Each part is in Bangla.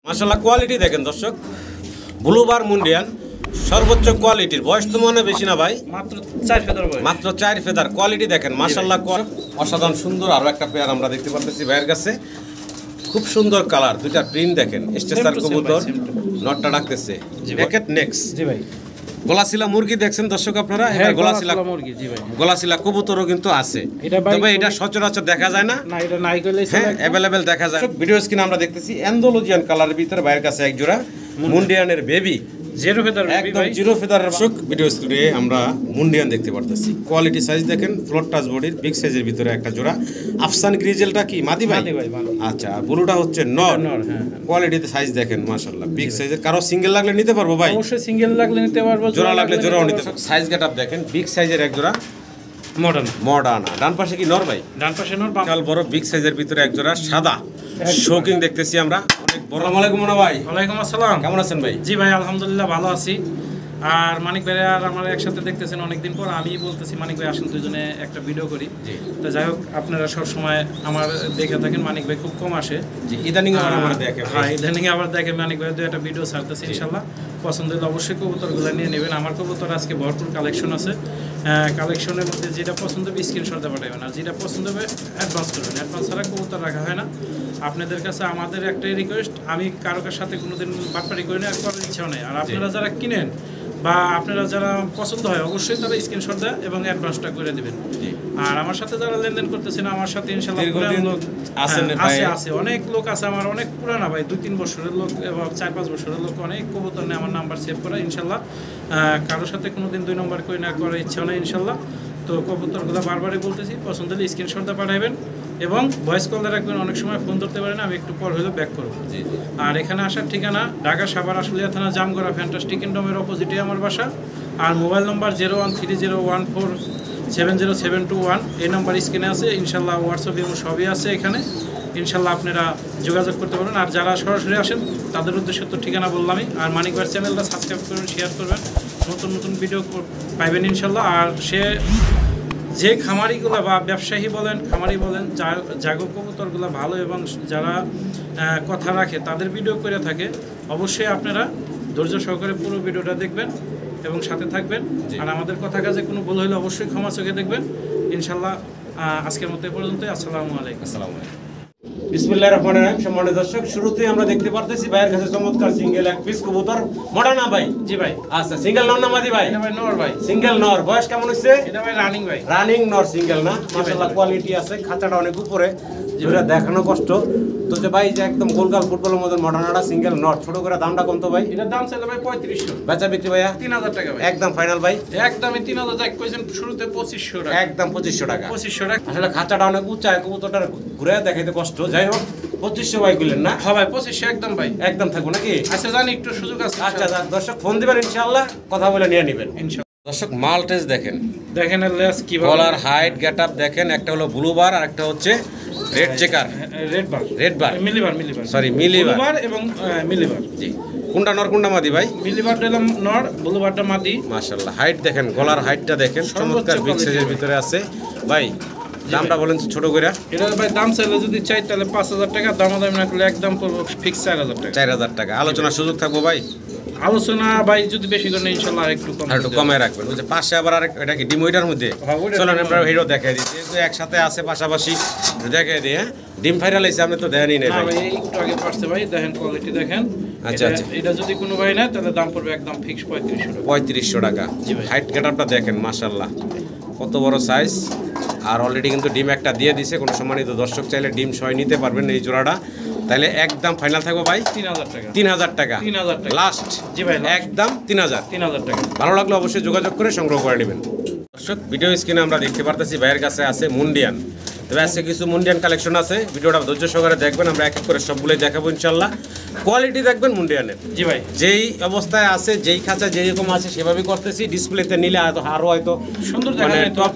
মাশাআল্লাহ কোয়ালিটি দেখেন দর্শক, ব্লুবার মুন্ডিয়ান সর্বোচ্চ কোয়ালিটির। বয়স তো মনে বেশি না ভাই, মাত্র 4 ফেদার বয়স, মাত্র 4 ফেদার। কোয়ালিটি দেখেন মাশাআল্লাহ, অসাধারণ সুন্দর। আরো একটা পেয়ার আমরা দেখতে পাচ্ছি ভাইয়ের কাছে, খুব সুন্দর কালার, দুইটা প্রিন্ট দেখেন। স্টেসার কবুতর, নটটা ডাকতেছে প্যাকেট নেক্সট। জি ভাই। গলাশিলা মুরগি দেখছেন দর্শক আপনারা, এটা গলাশিলা মুরগি। জি ভাই, গলাশিলা কবুতরও কিন্তু আছে, তবে এটা সচরাচর দেখা যায় না। না এটা নাই কইলে হ্যাঁ अवेलेबल দেখা যায়। ভিডিও স্ক্রিনে আমরা দেখতেছি অ্যান্ডালুজিয়ান কালারের ভিতরে ভাইয়ের কাছে এক জোড়া মুন্ডিয়ানের বেবি, জিরো ফেদার বেবি একদম ভাই, জিরো ফেদার। দর্শক ভিডিও স্ক্রিনে আমরা মুন্ডিয়ান দেখতে পারতেছি। কোয়ালিটি সাইজ দেখেন, ফ্লোর টাচ বডির বিগ সাইজের ভিতরে একটা জোড়া। আফসান গ্রিজেলটা কি মাদি ভাই? মাদি ভাই, ভালো। আচ্ছা, আর ব্লুটা হচ্ছে নর। হ্যাঁ। কোয়ালিটিতে সাইজ দেখেন মাশাআল্লাহ, বিগ সাইজের। কারো সিঙ্গেল লাগলে নিতে পারবো ভাই? অবশ্যই সিঙ্গেল লাগলে নিতে পারবো, জোড়া লাগলে জোড়াও নিতে পারবো। সাইজ গেটআপ দেখেন, বিগ সাইজের এক জোড়া মডার্ন। ডান পাশে কি নর ভাই? ডান পাশে নর, বাম কাল বড় বিগ সাইজের ভিতরে এক জোড়া সাদা শোকিং দেখতেছি আমরা, অনেক বড়। আসসালামু আলাইকুম মোনা ভাই। ওয়ালাইকুম আসসালাম, কেমন আছেন ভাই? জি ভাই আলহামদুলিল্লাহ ভালো আছি। আর মানিক ভাই আর আমার একসাথে দেখতেছেন অনেকদিন পর। আমি বলতেছি মানিক ভাই আসেন দুজনে একটা ভিডিও করি। তো যাই হোক, আপনারা সব সময় আমার দেখে থাকেন, মানিক ভাই খুব কম আসে। জি, ইদানিং আমার দেখে। হ্যাঁ, ইদানিং আবার দেখে মানিক ভাই দু একটা ভিডিও ছাড়তেছি ইনশাল্লাহ। পছন্দ হলে অবশ্যই কবুতরগুলো নিয়ে নেবেন। আমার কবুতর আজকে ভরপুর কালেকশন আছে। কালেকশনের মধ্যে যেটা পছন্দ হবে স্ক্রিনশটে পাঠাবেন, আর যেটা পছন্দ হবে অ্যাডভান্স করবেন। অ্যাডভান্স ছাড়া কবুতর রাখা হয় না। আপনাদের কাছে আমাদের একটাই রিকোয়েস্ট, আমি কারোর সাথে কোনোদিন বাটপারি করি না, আর করার ইচ্ছাও নেই। আর আপনারা যারা কিনেন বা আপনারা যারা পছন্দ হয় অবশ্যই তারা স্ক্রিনশট দেয় এবং অ্যাডভান্সটা করে দিবেন। আর আমার সাথে যারা লেনদেন করতেছেন আমার সাথে ইনশাআল্লাহ আছে অনেক লোক আছে, আমার অনেক পুরানা ভাই, 2-3 বছরের লোক এবং 4-5 বছরের লোক অনেক কবুতর নিয়ে আমার নাম্বার সেভ করা ইনশাআল্লাহ। কারোর সাথে কোনোদিন 2 নম্বর করে না করার ইচ্ছা নেই ইনশাআল্লাহ। তো কবুতরগুলো বারবারই বলতেছি, পছন্দ হলে স্ক্রিনশটটা পাঠাবেন এবং ভয়েস কল রাখবেন। অনেক সময় ফোন ধরতে পারেন, আমি একটু পর হলেও ব্যাক করবো। আর এখানে আসার ঠিকানা ঢাকা সাভার আশুলিয়া থানা জামগড়া ফ্যান্টাস্টিক কিংডমের অপোজিটে আমার বাসা। আর মোবাইল নম্বর 013014707221, এই নাম্বার স্ক্রিনে আছে ইনশাল্লাহ। হোয়াটসঅ্যাপ এবং সবই আছে এখানে ইনশাল্লাহ, আপনারা যোগাযোগ করতে পারেন। আর যারা সরাসরি আসেন তাদের উদ্দেশ্যে তো ঠিকানা বললামই। আর মানিক ভাইয়ের চ্যানেলটা সাবস্ক্রাইব করবেন, শেয়ার করবেন, নতুন নতুন ভিডিও পাইবেন ইনশাল্লাহ। আর যে খামারিগুলো বা ব্যবসায়ী বলেন খামারি বলেন, জাগো কবুতরগুলো ভালো এবং যারা কথা রাখে তাদের ভিডিও করে থাকে, অবশ্যই আপনারা ধৈর্য সহকারে পুরো ভিডিওটা দেখবেন এবং সাথে থাকবেন। আর আমাদের কথা কাজে কোনো ভুল হলে অবশ্যই ক্ষমা চোখে দেখবেন ইনশাল্লাহ। আজকের মতো এ পর্যন্তই। আসসালামু আলাইকুম। বিসমিল্লাহির রহমানির রহিম। সম্মানিত দর্শক, শুরুতেই আমরা দেখতে পারতেছি ভাইয়ের কাছে চমৎকার সিঙ্গেল এক পিস কবুতর। মডার্ন ভাই? জি ভাই। আচ্ছা, সিঙ্গেল নর না মাদি ভাই? এটা ভাই নর ভাই। সিঙ্গেল নর। বয়স কেমন হইছে? এটা ভাই রানিং ভাই। রানিং নর, সিঙ্গেল না? মাশাআল্লাহ কোয়ালিটি আছে, খাঁচাটা অনেক উপরে, যেটা দেখানো কষ্ট। তো যে ভাই যে একদম গোলগাল ফুটবলের মতো মডার্নটা সিঙ্গেল নর, ছোট করে দামটা কত ভাই? এটার দাম চাইলে ভাই 3500। বেচা বিক্রি ভাইয়া 3000 টাকা ভাই। একদম ফাইনাল ভাই? একদমই 3000 যাক কইছেন, শুরুতে 2500 টাকা। একদম 2500 টাকা। 2500 টাকা। আসলে খাঁচাটা অনেক উঁচা, কবুতরটা ঘুরে দেখাইতে কষ্ট। যাই হোক 2500 ভাই কইলেন না? হ্যাঁ ভাই 2500 একদম ভাই। একদম থাকবো নাকি? আচ্ছা জানি একটু সুযোগ আছে। আচ্ছা দর্শক ফোন দিবেন ইনশাআল্লাহ, কথা বলে নিয়ে নেবেন ইনশাআল্লাহ। দর্শক মাল টেস্ট দেখেন, দেখেন লেস কিভাবে, কলার হাইট গেটআপ দেখেন। একটা হলো ব্লু বার আর একটা হচ্ছে রেড চেকার, রেড বার মিলিবার সরি মিলিবার এবং মিলিবার। জি, কোনটা নর কোনটা মাদি ভাই? মিলিবার দিলাম নর, ব্লুবারটা মাদি। মাশাআল্লাহ হাইট দেখেন, গলার হাইটটা দেখেন, চমৎকার বিগ সাইজের ভিতরে আছে ভাই। দামটা বলেন ছোট করে। এটা ভাই দাম চাইলে যদি চাই তাহলে 5000 টাকা, দামাদামি না করলে একদম পড়বো ফিক্স 4000 টাকা। 4000 টাকা। আলোচনার সুযোগ থাকবো ভাই? আলোচনা ভাই যদি বেশি করে ইনশাআল্লাহ আরেকটু কম, একটু কমে রাখবেন। ওই যে পাশে আবার আরেক, এটা কি ডিম ওইটার মধ্যে? চলেন আমরা হিরো দেখাই দিই, যেহেতু একসাথে আছে পাশাপাশি দেখাই দিই। হ্যাঁ, ডিম ফাইনাল হয়েছে, আপনি তো দেখানি নেই ভাই। একটু আগে পারছে ভাই, দেখেন কোয়ালিটি দেখেন। আচ্ছা আচ্ছা, এটা যদি কোনো ভাই না তাহলে দাম পড়বে একদম ফিক্স 3500 টাকা। 3500 টাকা। হাইট গেটআপটা দেখেন মাশাআল্লাহ, কত বড় সাইজ। আর অলরেডি কিন্তু ডিম একটা দিয়ে দিছে। কোনো সম্মানিত দর্শক চাইলে ডিম সহ নিতে পারবেন এই জোড়াটা। তাহলে একদম ফাইনাল থাকবো ভাই 3000 টাকা। 3000 টাকা 3000 টাকা লাস্ট। জি ভাই, একদম 3000 টাকা। ভালো লাগলে অবশ্যই যোগাযোগ করে সংগ্রহ করে নেবেন। দর্শক ভিডিও স্ক্রিনে আমরা দেখতে পারতেছি ভাইয়ের কাছে আছে মুন্ডিয়ান। তবে আজকে কিছু মুন্ডিয়ান কালেকশন আছে, ভিডিওটা ধৈর্য সহকারে দেখবেন। আমরা এক এক করে সবগুলোই দেখাবো ইনশাল্লাহ। কোয়ালিটি দেখবেন মুন্ডিয়ানের। জি ভাই, যেই অবস্থায় আছে, যেই খাঁচা যেরকম আছে সেভাবেই করতেছি। ডিসপ্লেতে নিলে আরও হয়তো সুন্দর মানে টপ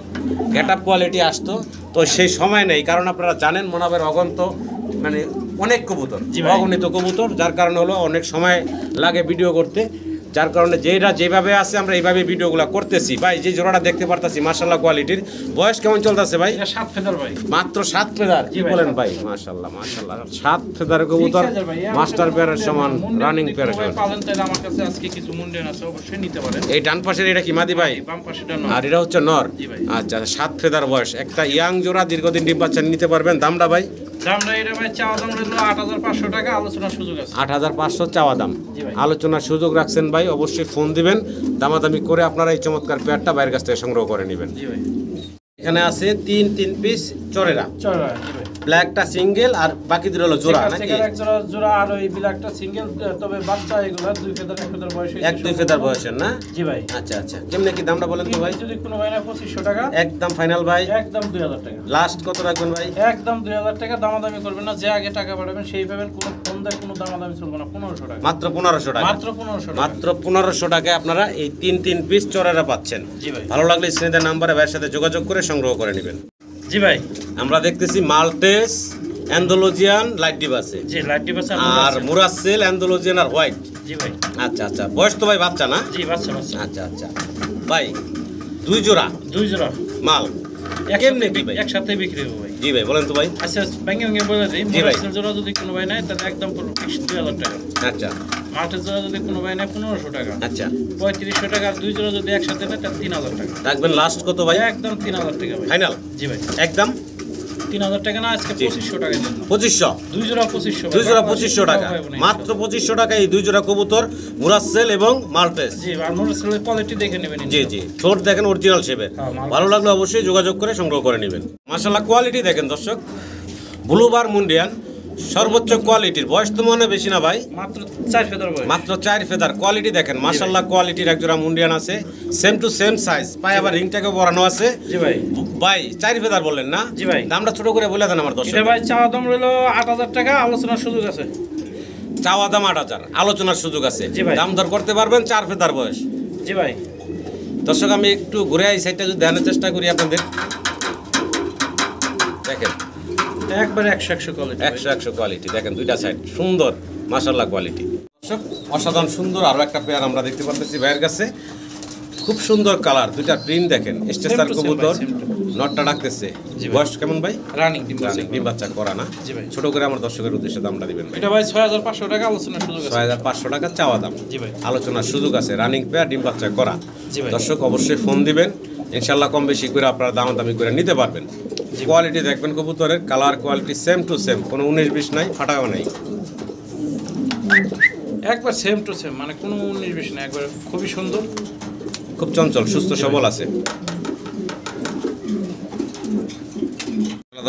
গেটআপ কোয়ালিটি আসতো, তো সেই সময় নেই। কারণ আপনারা জানেন মনাবের অগন্ত মানে অনেক কবুতর, অগণিত কবুতর, যার কারণে হলো অনেক সময় লাগে ভিডিও করতে। যার কারণে যেটা যেভাবে আছে আমরা এইভাবে ভিডিওগুলো করতেছি ভাই। যে জোড়াটা দেখতে পারতাছি মাশাআল্লাহ কোয়ালিটির, বয়স কেমন চলতেছে ভাই? এটা 7 ফেদার ভাই, মাত্র 7 ফেদার। কি বলেন ভাই? মাশাআল্লাহ মাশাআল্লাহ, 7 ফেদার কবুতর, মাস্টার পেয়ারের সমান, রানিং পেয়ারের সমান। পালেন তাহলে আমার কাছে আজকে কিছু মুন্ডিয়ান আছে, অবশ্যই নিতে পারেন। এই ডান পাশের এটা কি মাদি ভাই? বাম পাশেটা নর, আর এটা হচ্ছে নর। জি ভাই। আচ্ছা, 7 ফেদার বয়স, একটা ইয়াং জোড়া, দীর্ঘদিন ডিম বাচ্চা নিতে পারবেন। দামটা ভাই? দামটা এটা ভাই চাওয়া দাম হলো 8500 টাকা, আলোচনার সুযোগ আছে। 8500 চাওয়া দাম, জি ভাই। আলোচনার সুযোগ রাখছেন ভাই। অবশ্যই ফোন দিবেন, দামাদামি করে আপনারা এই চমৎকার পেয়ারটা বাইরের কাছ থেকে সংগ্রহ করে নেবেন। জি ভাই। এখানে আছে 3 পিস চরেরা, চড়া, জি ভাই। ব্ল্যাকটা সিঙ্গেল আর বাকি দুটো হলো জোড়া নাকি? এক জোড়া জোড়া, আর ওই ব্ল্যাকটা সিঙ্গেল, তবে বাচ্চা এগুলা 2 ফেদার 1 ফেদার বয়স হয়েছে। 1-2 ফেদার বয়সের না? জি ভাই। আচ্ছা আচ্ছা, কেমনে কি দামটা বলেন তো ভাই? যদি কোনো ভাই না 2500 টাকা একদম ফাইনাল ভাই, একদম 2000 টাকা। লাস্ট কত রাখবেন ভাই? একদম 2000 টাকা, দামাদামি করবেন না। যে আগে টাকা পাঠাবেন সেই পাবেন, কোনো ফোন দেয় কোনো দামাদামি চলবে না। 1500 টাকা, মাত্র 1500 টাকা, মাত্র 1500 টাকা, মাত্র 1500 টাকায় আপনারা এই 3 পিস চরেরা পাচ্ছেন। জি ভাই। ভালো লাগলে স্ক্রিনে নাম্বারে ভাইয়ের সাথে যোগাযোগ করে সংগ্রহ করে নেবেন। জি ভাই। আমরা দেখতেছি মাল্টেস, অ্যান্ডালুজিয়ান, লাইট ডিপ আছে, জি লাইট ডিভাস আর মুরাসেল, অ্যান্ডালুজিয়ান আর হোয়াইট। জি ভাই। আচ্ছা আচ্ছা, বয়স তো ভাই বাচ্চা না? জি বাচ্চা বাচ্চা। আচ্ছা আচ্ছা ভাই, 2 জোড়া 2 জোড়া মাল কেমনে কি ভাই? একসাথে বিক্রি হবে ভাই। জি ভাই বলেন তো ভাই। আচ্ছা ভেঙে ভেঙে বলে দিই, জি ভাই। মোটরসাইকেল জোড়া যদি কোনো ভাই নেয় তাহলে একদম পুরো ফিক্স 2000 টাকা। আচ্ছা মাঠের জোড়া যদি কোনো ভাই নেয় 1500 টাকা, আচ্ছা, 3500 টাকা। আর 2 জোড়া যদি একসাথে নেয় তাহলে 3000 টাকা। রাখবেন লাস্ট কত ভাই? একদম 3000 টাকা ভাই, ফাইনাল জি ভাই। একদম 3000 টাকা না, আজকে 2500 টাকা দিন। 2500, 2 জোড়া 2500, 2 জোড়া 2500 টাকা, মাত্র 2500 টাকায় এই 2 জোড়া কবুতর, মুরাসেল এবং মাল্টেস। জি, আর মোটরসাইকেলের কোয়ালিটি দেখে নেবেন। জি জি, ঠোঁট দেখেন অরিজিনাল শেপের। হ্যাঁ, ভালো লাগলে অবশ্যই যোগাযোগ করে সংগ্রহ করে নেবেন। মাশাআল্লাহ কোয়ালিটি দেখেন দর্শক, ব্লুবার মুন্ডিয়ান সর্বোচ্চ কোয়ালিটির, বয়স তো মনে বেশি না ভাই, মাত্র 4 ফেদার বয়স, মাত্র 4 ফেদার। কোয়ালিটি দেখেন মাশাআল্লাহ, কোয়ালিটির এক জোড়া মুন্ডিয়ান আছে, সেম টু সেম সাইজ, পায়ে আবার রিংটাকে বরানো আছে। জি ভাই। ভাই 4 ফেদার বললেন না? জি ভাই। দামটা ছোট করে বলে দেন আমার দর্শক। এটা ভাই চাওয়া দাম রইলো 8000 টাকা, আলোচনার সুযোগ আছে। চাওয়া দাম 8000, আলোচনার সুযোগ আছে। জি ভাই। দাম দর করতে পারবেন, 4 ফেদার বয়স। জি ভাই। দর্শক আমি একটু ঘুরে এই সাইডটা যদি দেখানোর চেষ্টা করি আপনাদের, দেখেন একবারে 100 কোয়ালিটি, 100 কোয়ালিটি। দেখেন দুইটা সাইড সুন্দর মাশাআল্লাহ কোয়ালিটি। দর্শক অসাধারণ সুন্দর আরো একটা পেয়ার আমরা দেখতে পাচ্ছি ভাইয়ের কাছে, খুব সুন্দর কালার, দুইটা প্রিন্ট দেখেন, স্টেসার কবুতর, নটটা ডাকতেছে। বয়স কেমন ভাই? রানিং ডিম বাচ্চা করা না? জি ভাই। ছোট করে আমার দর্শকের উদ্দেশ্যে দামটা দিবেন ভাই। এটা ভাই 6500 টাকা, আলোচনার সুযোগ আছে। 6500 টাকা চাওয়া দাম, জি ভাই। আলোচনার সুযোগ আছে, রানিং পেয়ার, ডিম বাচ্চা করা। জি ভাই। দর্শক অবশ্যই ফোন দিবেন, ইনশাল্লাহ কম বেশি করে আপনারা দামাদামি করে নিতে পারবেন। কোয়ালিটি দেখবেন কবুতরের, colour quality same to same, কোনো 19-20 নাই, ফাটাও নাই, একবার সেম টু সেম, মানে কোনো 19-20 না, একবার খুবই সুন্দর, খুব চঞ্চল, সুস্থ সবল আছে।